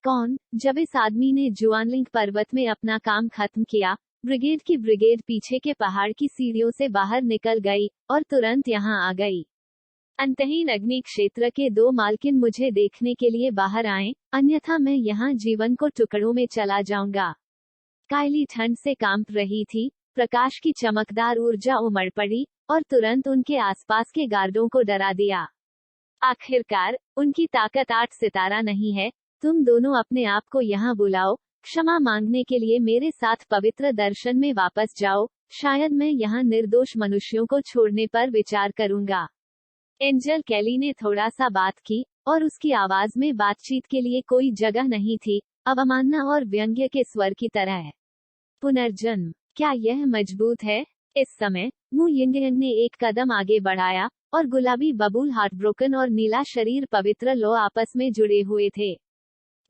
Speaker 1: कौन? जब इस आदमी ने जुआनलिंग पर्वत में अपना काम खत्म किया, ब्रिगेड की ब्रिगेड पीछे के पहाड़ की सीढ़ियों से बाहर निकल गई, और तुरंत यहाँ आ गई। अंतहीन अग्नि क्षेत्र के 2 मालकिन मुझे देखने के लिए बाहर आए, अन्यथा मैं यहाँ जीवन को टुकड़ों में चला जाऊंगा। कायली ठंड से कांप रही थी, प्रकाश की चमकदार ऊर्जा उमड़ पड़ी, और तुरंत उनके आसपास के गार्डों को डरा दिया। आखिरकार, उनकी ताकत 8 सितारा नहीं है, तुम दोनों अपने आप को यहाँ बुलाओ, क्षमा मांगने के लिए मेरे साथ पवित्र दर्शन में वापस जाओ, शायद मैं यहाँ निर्दोष मनुष्यों को छोड़ने पर विचार करूंगा। एंजल कैली ने थोड़ा सा बात की, और उसकी आवाज में बातचीत के लिए कोई जगह नहीं थी, अवमानना और व्यंग्य के स्वर की तरह। पुनर्जन्म, क्या यह मजबूत है? इस समय मु यिंग ने एक कदम आगे बढ़ाया, और गुलाबी बबूल हार्टब्रोकन और नीला शरीर पवित्र लो आपस में जुड़े हुए थे।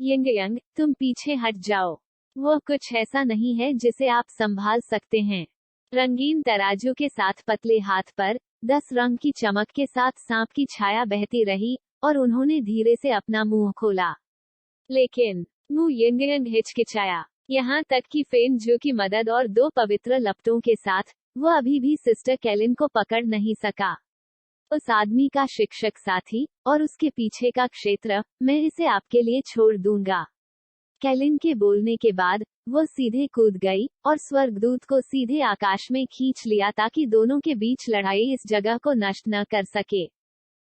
Speaker 1: यिंग, तुम पीछे हट जाओ। वो कुछ ऐसा नहीं है जिसे आप संभाल सकते हैं। रंगीन तराजू के साथ पतले हाथ पर 10 रंग की चमक के साथ सांप की छाया बहती रही, और उन्होंने धीरे से अपना मुंह खोला। लेकिन मु यिंग हिचकिचाया, यहाँ तक कि फेन जो की मदद और 2 पवित्र लपटों के साथ वो अभी भी सिस्टर कैलिन को पकड़ नहीं सका। उस आदमी का शिक्षक साथी और उसके पीछे का क्षेत्र, मैं इसे आपके लिए छोड़ दूंगा। कैलिन के बोलने के बाद वो सीधे कूद गई और स्वर्गदूत को सीधे आकाश में खींच लिया ताकि दोनों के बीच लड़ाई इस जगह को नष्ट न कर सके।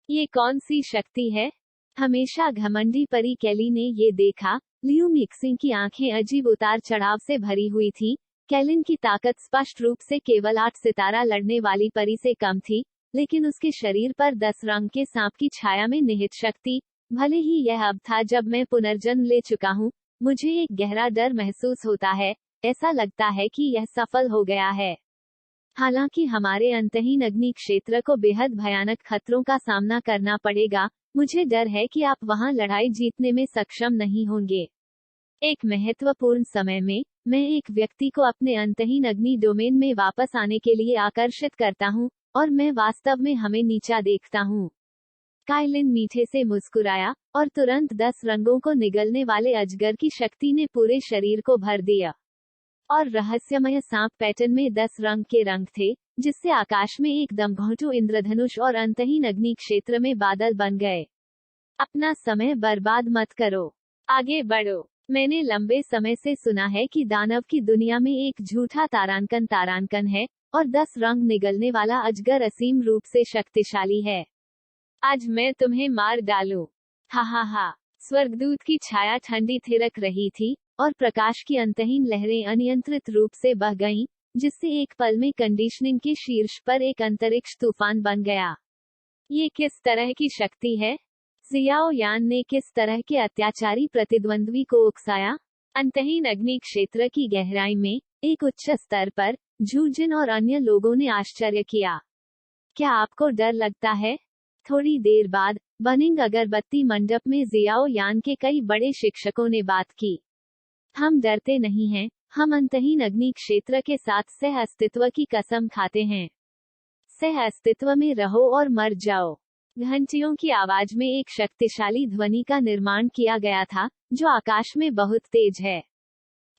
Speaker 1: ये कौन सी शक्ति है? हमेशा घमंडी परी कैली ने ये देखा। लियू मिक्सिंग की आंखें अजीब उतार चढ़ाव से भरी हुई थी। कैलिन की ताकत स्पष्ट रूप से केवल 8 सितारा लड़ने वाली परी से कम थी, लेकिन उसके शरीर पर 10 रंग के सांप की छाया में निहित शक्ति, भले ही यह अब था जब मैं पुनर्जन्म ले चुका हूँ, मुझे एक गहरा डर महसूस होता है। ऐसा लगता है कि यह सफल हो गया है। हालांकि हमारे अंतहीन अग्नि क्षेत्र को बेहद भयानक खतरों का सामना करना पड़ेगा, मुझे डर है कि आप वहां लड़ाई जीतने में सक्षम नहीं होंगे। एक महत्वपूर्ण समय में, मैं एक व्यक्ति को अपने अंतहीन अग्नि डोमेन में वापस आने के लिए आकर्षित करता हूं, और मैं वास्तव में हमें नीचा देखता हूं। काइलिन मीठे से मुस्कुराया, और तुरंत 10 रंगों को निगलने वाले अजगर की शक्ति ने पूरे शरीर को भर दिया। और रहस्यमय सांप पैटर्न में 10 रंग के रंग थे, जिससे आकाश में एक दमघोंटू इंद्रधनुष और अंतहीन अग्नि क्षेत्र में बादल बन गए। अपना समय बर्बाद मत करो, आगे बढ़ो। मैंने लंबे समय से सुना है कि दानव की दुनिया में एक झूठा तारांकन है, और 10 रंग निगलने वाला अजगर असीम रूप से शक्तिशाली है। आज मैं तुम्हें मार डालूं। हा हा हा। स्वर्गदूत की छाया ठंडी थिरक रही थी, और प्रकाश की अंतहीन लहरें अनियंत्रित रूप से बह गईं, जिससे एक पल में कंडीशनिंग के शीर्ष पर एक अंतरिक्ष तूफान बन गया। ये किस तरह की शक्ति है? जियाओ यान ने किस तरह के अत्याचारी प्रतिद्वंद्वी को उकसाया? अंतहीन अग्नि क्षेत्र की गहराई में, एक उच्च स्तर पर, जूजिन और अन्य लोगों ने आश्चर्य किया। क्या आपको डर लगता है? थोड़ी देर बाद, बनिंग अगरबत्ती मंडप में जियाओ यान के कई बड़े शिक्षकों ने बात की। हम डरते नहीं हैं, हम अंतहीन अग्नि क्षेत्र के साथ सह अस्तित्व की कसम खाते हैं। सह अस्तित्व में रहो और मर जाओ। घंटियों की आवाज में एक शक्तिशाली ध्वनि का निर्माण किया गया था, जो आकाश में बहुत तेज है।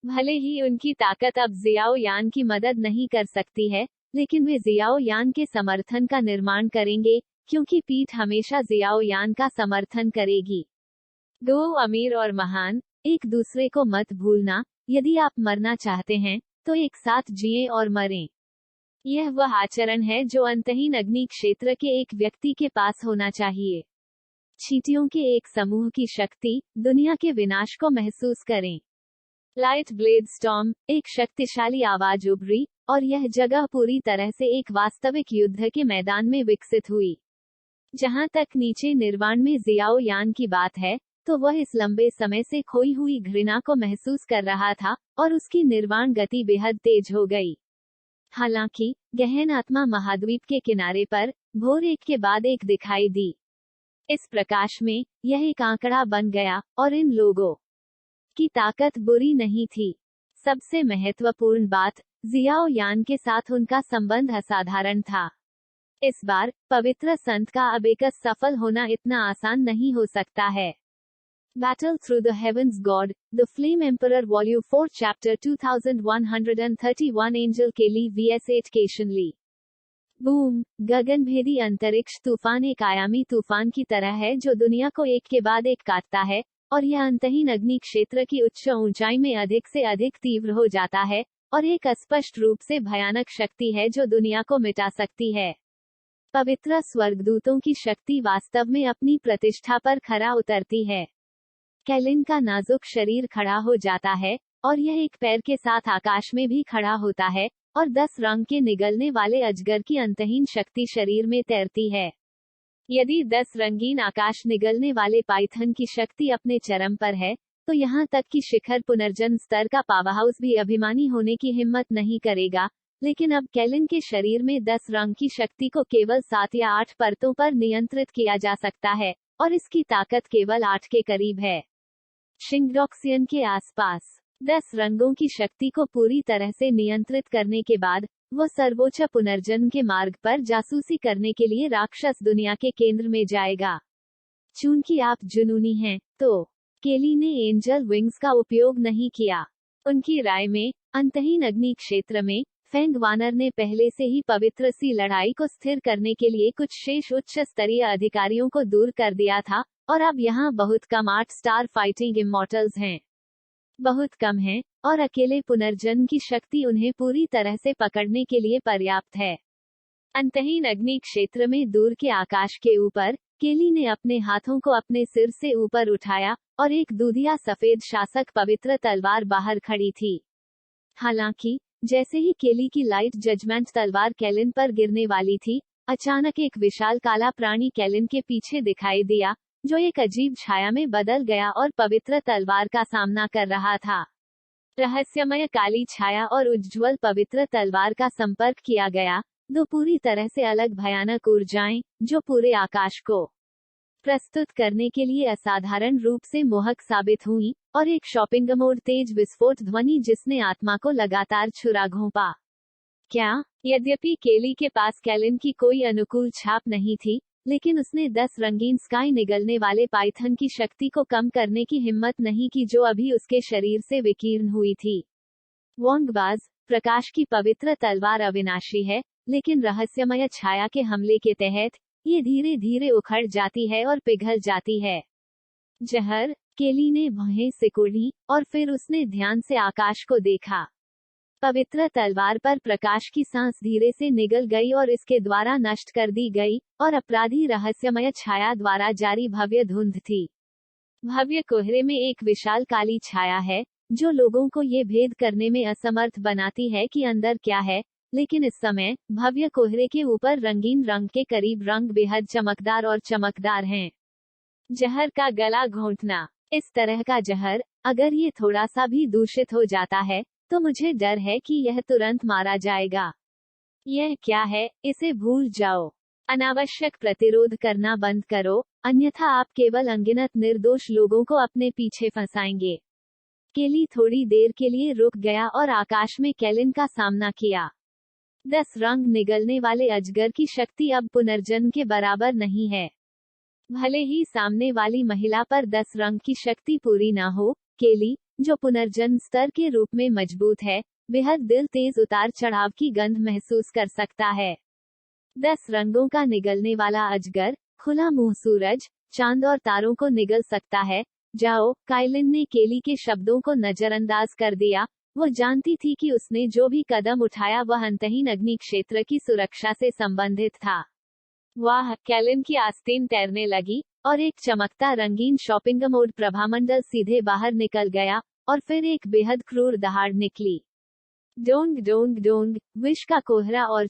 Speaker 1: भले ही उनकी ताकत अब जियाओ यान की मदद नहीं कर सकती है, लेकिन वे जियाओ यान के समर्थन का निर्माण करेंगे, क्योंकि पीठ हमेशा जियाओ यान का समर्थन करेगी। 2 अमीर और महान, एक दूसरे को मत भूलना। यदि आप मरना चाहते हैं, तो एक साथ जिएं और मरें। यह वह आचरण है जो अंतहीन अग्नि क्षेत्र के एक व्यक्ति के पास होना चाहिए। चींटियों के एक समूह की शक्ति, दुनिया के विनाश को महसूस करें। लाइट ब्लेड स्टॉर्म, एक शक्तिशाली आवाज उभरी, और यह जगह पूरी तरह से एक वास्तविक युद्ध के मैदान में विकसित हुई। जहां तक नीचे निर्वाण में जियाओ यान की बात है, तो वह इस लंबे समय से खोई हुई घृणा को महसूस कर रहा था, और उसकी निर्वाण गति बेहद तेज हो गई। हालांकि, गहन आत्मा महाद्वीप के किनारे पर, भोर एक के बाद एक दिखाई दी। इस प्रकाश में, यह एक आंकड़ा बन गया, और इन लोगों की ताकत बुरी नहीं थी। सबसे महत्वपूर्ण बात, जियाओ यान के साथ उनका संबंध असाधारण था। इस बार, पवित्र संत का अबेकस सफल होना इतना आसान नहीं हो सकता है। Battle Through the Heavens God, The Flame Emperor Volume 4 Chapter 2131 Angel Kelly vs 8 Cation Lee। Boom, गगनभेदी अंतरिक्ष तूफान एक आयामी तूफान की तरह है जो दुनिया को एक के बाद एक काटता है, और यह अंतहीन अग्नि क्षेत्र की उच्च ऊंचाई में अधिक से अधिक तीव्र हो जाता है, और एक अस्पष्ट रूप से भयानक शक्ति है जो दुनिया को मिटा सकती है। पवित्र स्वर्गदूतों की शक्ति वास्तव में अपनी प्रतिष्ठा पर खरा उतरती है। कैलिन का नाजुक शरीर खड़ा हो जाता है और यह एक पैर के साथ आकाश में भी खड़ा होता है और 10 रंग के निगलने वाले अजगर की अंतहीन शक्ति शरीर में तैरती है। यदि 10 रंगीन आकाश निगलने वाले पाइथन की शक्ति अपने चरम पर है, तो यहाँ तक कि शिखर पुनर्जन्म स्तर का पावरहाउस भी अभिमानी होने की हिम्मत नहीं करेगा। लेकिन अब कैलिन के शरीर में 10 रंग की शक्ति को केवल 7 या 8 परतों पर नियंत्रित किया जा सकता है और इसकी ताकत केवल 8 के करीब है। शिंगडोक्सियन के आसपास 10 रंगों की शक्ति को पूरी तरह से नियंत्रित करने के बाद वो सर्वोच्च पुनर्जन्म के मार्ग पर जासूसी करने के लिए राक्षस दुनिया के केंद्र में जाएगा। चूंकि आप जुनूनी हैं, तो केली ने एंजल विंग्स का उपयोग नहीं किया। उनकी राय में अंतहीन अग्नि क्षेत्र में फेंग वानर ने पहले से ही पवित्र सी लड़ाई को स्थिर करने के लिए कुछ शेष उच्च स्तरीय अधिकारियों को दूर कर दिया था और अब यहाँ बहुत कम 8 स्टार फाइटिंग इमॉर्टल्स हैं। बहुत कम हैं और अकेले पुनर्जन्म की शक्ति उन्हें पूरी तरह से पकड़ने के लिए पर्याप्त है। अंतहीन अग्नि क्षेत्र में दूर के आकाश के ऊपर केली ने अपने हाथों को अपने सिर से ऊपर उठाया और एक दूधिया सफेद शासक पवित्र तलवार बाहर खड़ी थी। हालांकि जैसे ही केली की लाइट जजमेंट तलवार कैलिन पर गिरने वाली थी, अचानक एक विशाल काला प्राणी कैलिन के पीछे दिखाई दिया, जो एक अजीब छाया में बदल गया और पवित्र तलवार का सामना कर रहा था। रहस्यमय काली छाया और उज्ज्वल पवित्र तलवार का संपर्क किया गया, दो पूरी तरह से अलग भयानक ऊर्जाएं, जो पूरे आकाश को प्रस्तुत करने के लिए असाधारण रूप से मोहक साबित हुई, और एक शॉपिंग मोड तेज विस्फोट ध्वनि जिसने आत्मा को लगातार छुरा घोंपा। क्या? यद्यपि केली के पास कैलिन की कोई अनुकूल छाप नहीं थी, लेकिन उसने 10 रंगीन स्काई निगलने वाले पाइथन की शक्ति को कम करने की हिम्मत नहीं की जो अभी उसके शरीर से विकीर्ण हुई थी। वोंगबाज, प्रकाश की पवित्र तलवार अविनाशी है, लेकिन रहस्यमय छाया के हमले के तहत ये धीरे धीरे उखड़ जाती है और पिघल जाती है। जहर, केली ने भौहें सिकुड़ी और फिर उसने ध्यान से आकाश को देखा। पवित्र तलवार पर प्रकाश की सांस धीरे से निगल गई और इसके द्वारा नष्ट कर दी गई, और अपराधी रहस्यमय छाया द्वारा जारी भव्य धुंध थी। भव्य कोहरे में एक विशाल काली छाया है, जो लोगों को ये भेद करने में असमर्थ बनाती है कि अंदर क्या है, लेकिन इस समय भव्य कोहरे के ऊपर रंगीन रंग के करीब रंग बेहद चमकदार और चमकदार हैं। जहर का गला घोंटना। इस तरह का जहर, अगर ये थोड़ा सा भी दूषित हो जाता है, तो मुझे डर है कि यह तुरंत मारा जाएगा। यह क्या है, इसे भूल जाओ। अनावश्यक प्रतिरोध करना बंद करो, अन्यथा आप केवल अनगिनत निर्दोष लोगों को अपने पीछे फंसाएंगे। केली थोड़ी देर के लिए रुक गया और आकाश में कैलिन का सामना किया। 10 रंग निगलने वाले अजगर की शक्ति अब पुनर्जन्म के बराबर नहीं है। भले ही सामने वाली महिला पर 10 रंग की शक्ति पूरी ना हो, केली, जो पुनर्जन्म स्तर के रूप में मजबूत है, बेहद दिल तेज उतार चढ़ाव की गंध महसूस कर सकता है। 10 रंगों का निगलने वाला अजगर, खुला मुंह सूरज, चांद और तारों को निगल सकता है। जाओ, काइलिन ने केली के शब्दों को नजरअंदाज कर दिया। वो जानती थी कि उसने जो भी कदम उठाया वह अंतहीन अग्नि क्षेत्र की सुरक्षा से संबंधित था। वाह, कैलिन की आस्तीन तैरने लगी, और एक चमकता रंगीन शॉपिंग मोड प्रभामंडल सीधे बाहर निकल गया, और फिर एक बेहद क्रूर दहाड़ निकली। डोंग डोंग डोंग, विष का कोहरा और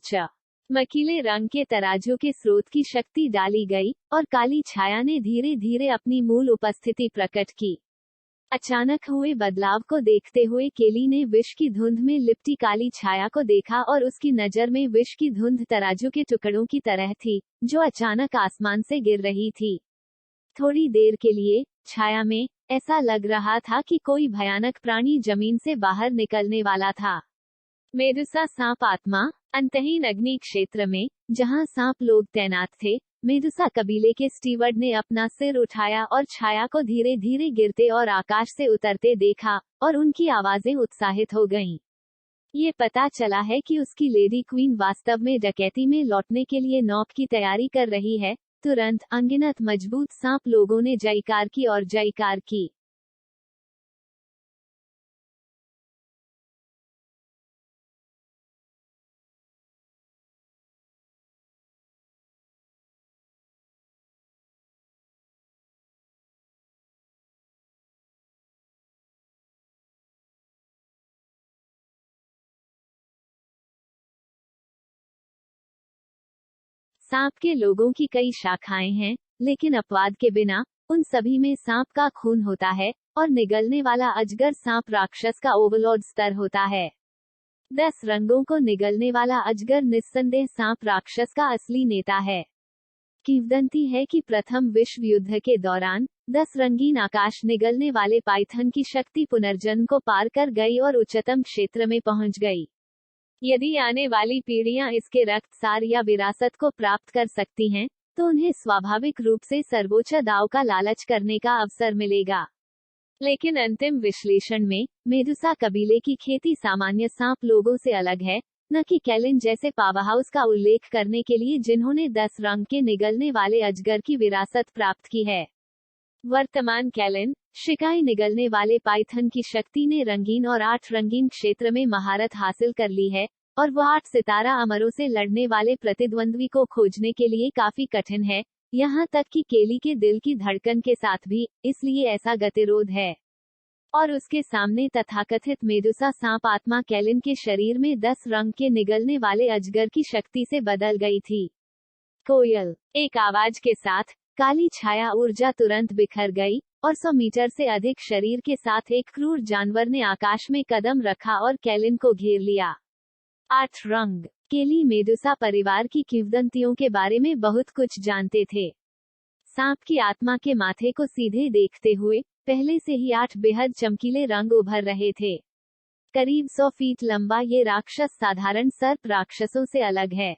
Speaker 1: मकीले रंग के तराजू के स्रोत की शक्ति डाली गई, और काली छाया ने धीरे धीरे अपनी मूल उपस्थिति प्रकट की। अचानक हुए बदलाव को देखते हुए केली ने विष की धुंध में लिपटी काली छाया को देखा और उसकी नजर में विष की धुंध तराजू के टुकड़ों की तरह थी, जो अचानक आसमान से गिर रही थी। थोड़ी देर के लिए, छाया में, ऐसा लग रहा था कि कोई भयानक प्राणी जमीन से बाहर निकलने वाला था। मेडुसा सांप आत्मा। अंतहीन अग्नि क्षेत्र में, जहां सांप लोग तैनात थे, मेडुसा कबीले के स्टीवर्ड ने अपना सिर उठाया और छाया को धीरे धीरे गिरते और आकाश से उतरते देखा, और उनकी आवाजें उत्साहित हो गईं। ये पता चला है कि उसकी लेडी क्वीन वास्तव में डकैती में लौटने के लिए नौक की तैयारी कर रही है। तुरंत अनगिनत मजबूत सांप लोगों ने जयकार की और जयकार की। सांप के लोगों की कई शाखाएं हैं, लेकिन अपवाद के बिना उन सभी में सांप का खून होता है और निगलने वाला अजगर सांप राक्षस का ओवरलॉर्ड स्तर होता है। 10 रंगों को निगलने वाला अजगर निस्संदेह सांप राक्षस का असली नेता है। किंवदंती है कि प्रथम विश्व युद्ध के दौरान 10 रंगीन आकाश निगलने वाले पाइथन की शक्ति पुनर्जन्म को पार कर गई और उच्चतम क्षेत्र में पहुंच गई। यदि आने वाली पीढ़ियां इसके रक्तसार या विरासत को प्राप्त कर सकती हैं, तो उन्हें स्वाभाविक रूप से सर्वोच्च दाव का लालच करने का अवसर मिलेगा। लेकिन अंतिम विश्लेषण में मेडुसा कबीले की खेती सामान्य सांप लोगों से अलग है, न कि कैलिन जैसे पावरहाउस का उल्लेख करने के लिए जिन्होंने 10 रंग के निगलने वाले अजगर की विरासत प्राप्त की है। वर्तमान कैलिन शिकाई निगलने वाले पाइथन की शक्ति ने रंगीन और 8 रंगीन क्षेत्र में महारत हासिल कर ली है, और वह 8 सितारा अमरों से लड़ने वाले प्रतिद्वंद्वी को खोजने के लिए काफी कठिन है, यहाँ तक कि केली के दिल की धड़कन के साथ भी, इसलिए ऐसा गतिरोध है। और उसके सामने तथाकथित मेडुसा सांप आत्मा कैलिन के शरीर में 10 रंग के निगलने वाले अजगर की शक्ति से बदल गई थी। कोयल एक आवाज के साथ काली छाया ऊर्जा तुरंत बिखर गई, और 100 मीटर से अधिक शरीर के साथ एक क्रूर जानवर ने आकाश में कदम रखा और कैलिन को घेर लिया। 8 रंग केली मेडुसा परिवार की किंवदंतियों के बारे में बहुत कुछ जानते थे। सांप की आत्मा के माथे को सीधे देखते हुए पहले से ही 8 बेहद चमकीले रंग उभर रहे थे। करीब 100 फीट लंबा ये राक्षस साधारण सर्प राक्षसों से अलग है।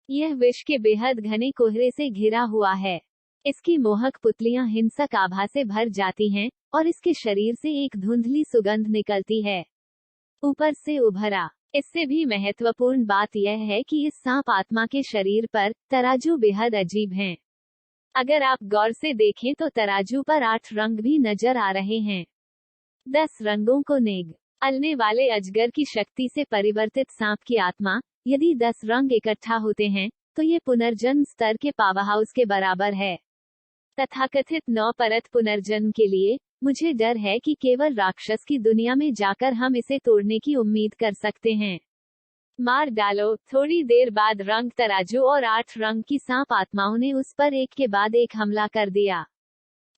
Speaker 1: यह विष के बेहद घने कोहरे से घिरा हुआ है। इसकी मोहक पुतलियां हिंसक आभा से भर जाती हैं, और इसके शरीर से एक धुंधली सुगंध निकलती है। ऊपर से उभरा। इससे भी महत्वपूर्ण बात यह है कि इस सांप आत्मा के शरीर पर तराजू बेहद अजीब हैं। अगर आप गौर से देखें तो तराजू पर 8 रंग भी नजर आ रहे हैं। 10 रंगों को निगलने वाले अजगर की शक्ति से परिवर्तित सांप की आत्मा, यदि 10 रंग इकट्ठा होते हैं, तो ये पुनर्जन्म स्तर के पावरहाउस के बराबर है। तथाकथित 9 परत पुनर्जन्म के लिए, मुझे डर है कि केवल राक्षस की दुनिया में जाकर हम इसे तोड़ने की उम्मीद कर सकते हैं। मार डालो। थोड़ी देर बाद रंग तराजू और 8 रंग की सांप आत्माओं ने उस पर एक के बाद एक हमला कर दिया।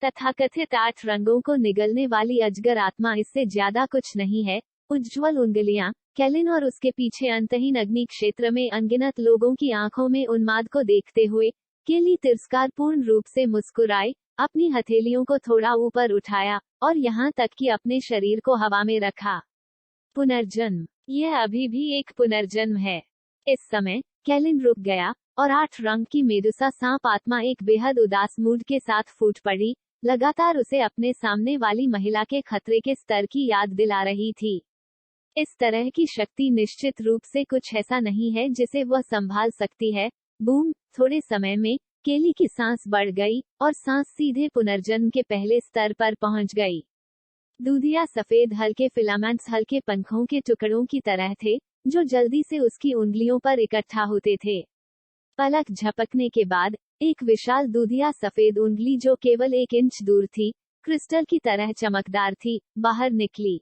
Speaker 1: तथाकथित 8 रंगों को निगलने वाली अजगर आत्मा इससे ज्यादा कुछ नहीं है। उज्ज्वल उंगलियां, कैलिन और उसके पीछे अंतहीन अग्नि क्षेत्र में अनगिनत लोगों की आंखों में उन्माद को देखते हुए केली तिरस्कारपूर्ण रूप से मुस्कुराई, अपनी हथेलियों को थोड़ा ऊपर उठाया, और यहाँ तक कि अपने शरीर को हवा में रखा। पुनर्जन्म। यह अभी भी एक पुनर्जन्म है। इस समय कैलिन रुक गया, और 8 रंग की मेडुसा सांप आत्मा एक बेहद उदास मूड के साथ फूट पड़ी, लगातार उसे अपने सामने वाली महिला के खतरे के स्तर की याद दिला रही थी। इस तरह की शक्ति निश्चित रूप से कुछ ऐसा नहीं है जिसे वह संभाल सकती है। बूम। थोड़े समय में केली की सांस बढ़ गई, और सांस सीधे पुनर्जन्म के पहले स्तर पर पहुंच गई। दूधिया सफेद हल्के फिलामेंट्स हल्के पंखों के टुकड़ों की तरह थे, जो जल्दी से उसकी उंगलियों पर इकट्ठा होते थे। पलक झपकने के बाद एक विशाल दूधिया सफेद उंगली जो केवल 1 इंच दूर थी, क्रिस्टल की तरह चमकदार थी, बाहर निकली।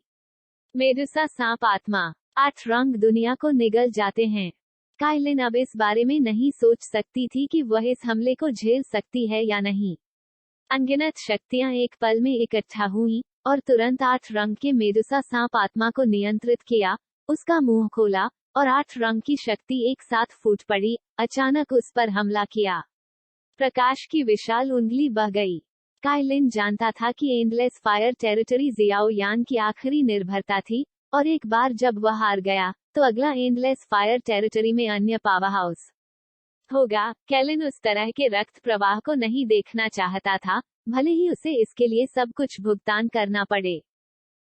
Speaker 1: मेडुसा सांप आत्मा। 8 रंग दुनिया को निगल जाते हैं। काइलिन अब इस बारे में नहीं सोच सकती थी कि वह इस हमले को झेल सकती है या नहीं। अनगिनत शक्तियां एक पल में इकट्ठा हुईं, और तुरंत 8 रंग के मेडुसा सांप आत्मा को नियंत्रित किया। उसका मुंह खोला, और 8 रंग की शक्ति एक साथ फूट पड़ी, अचानक उस पर हमला किया। प्रकाश की विशाल उंगली बह गई। काइलिन जानता था कि एंडलेस फायर टेरिटरी जियाओ यान की आखिरी निर्भरता थी, और एक बार जब वह हार गया, तो अगला एंडलेस फायर टेरिटरी में अन्य पावरहाउस होगा। कैलिन उस तरह के रक्त प्रवाह को नहीं देखना चाहता था, भले ही उसे इसके लिए सब कुछ भुगतान करना पड़े।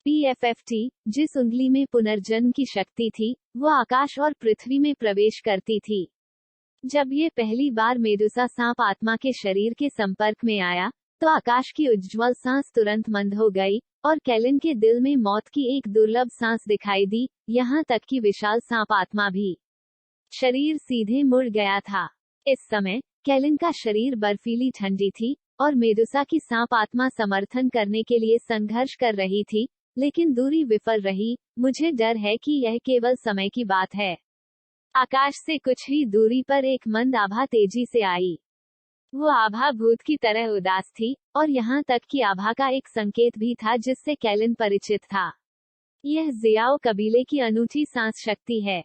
Speaker 1: PFFT, जिस उंगली में पुनर्जन्म की शक्ति थी, वो आकाश और पृथ्वी में प्रवेश करती थी। जब ये पहली बार मेडुसा सांप आत्मा के शरीर के संपर्क में आया, तो आकाश की उज्ज्वल सांस तुरंत मंद हो गई, और कैलिन के दिल में मौत की एक दुर्लभ सांस दिखाई दी, यहाँ तक कि विशाल सांप आत्मा भी शरीर सीधे मुड़ गया था। इस समय कैलिन का शरीर बर्फीली ठंडी थी, और मेडुसा की सांप आत्मा समर्थन करने के लिए संघर्ष कर रही थी, लेकिन दूरी विफल रही। मुझे डर है कि यह केवल समय की बात है। आकाश से कुछ ही दूरी पर एक मंद आभा तेजी से आई। वो आभा भूत की तरह उदास थी, और यहाँ तक कि आभा का एक संकेत भी था जिससे कैलिन परिचित था। यह जियाओ कबीले की अनूठी सांस शक्ति है।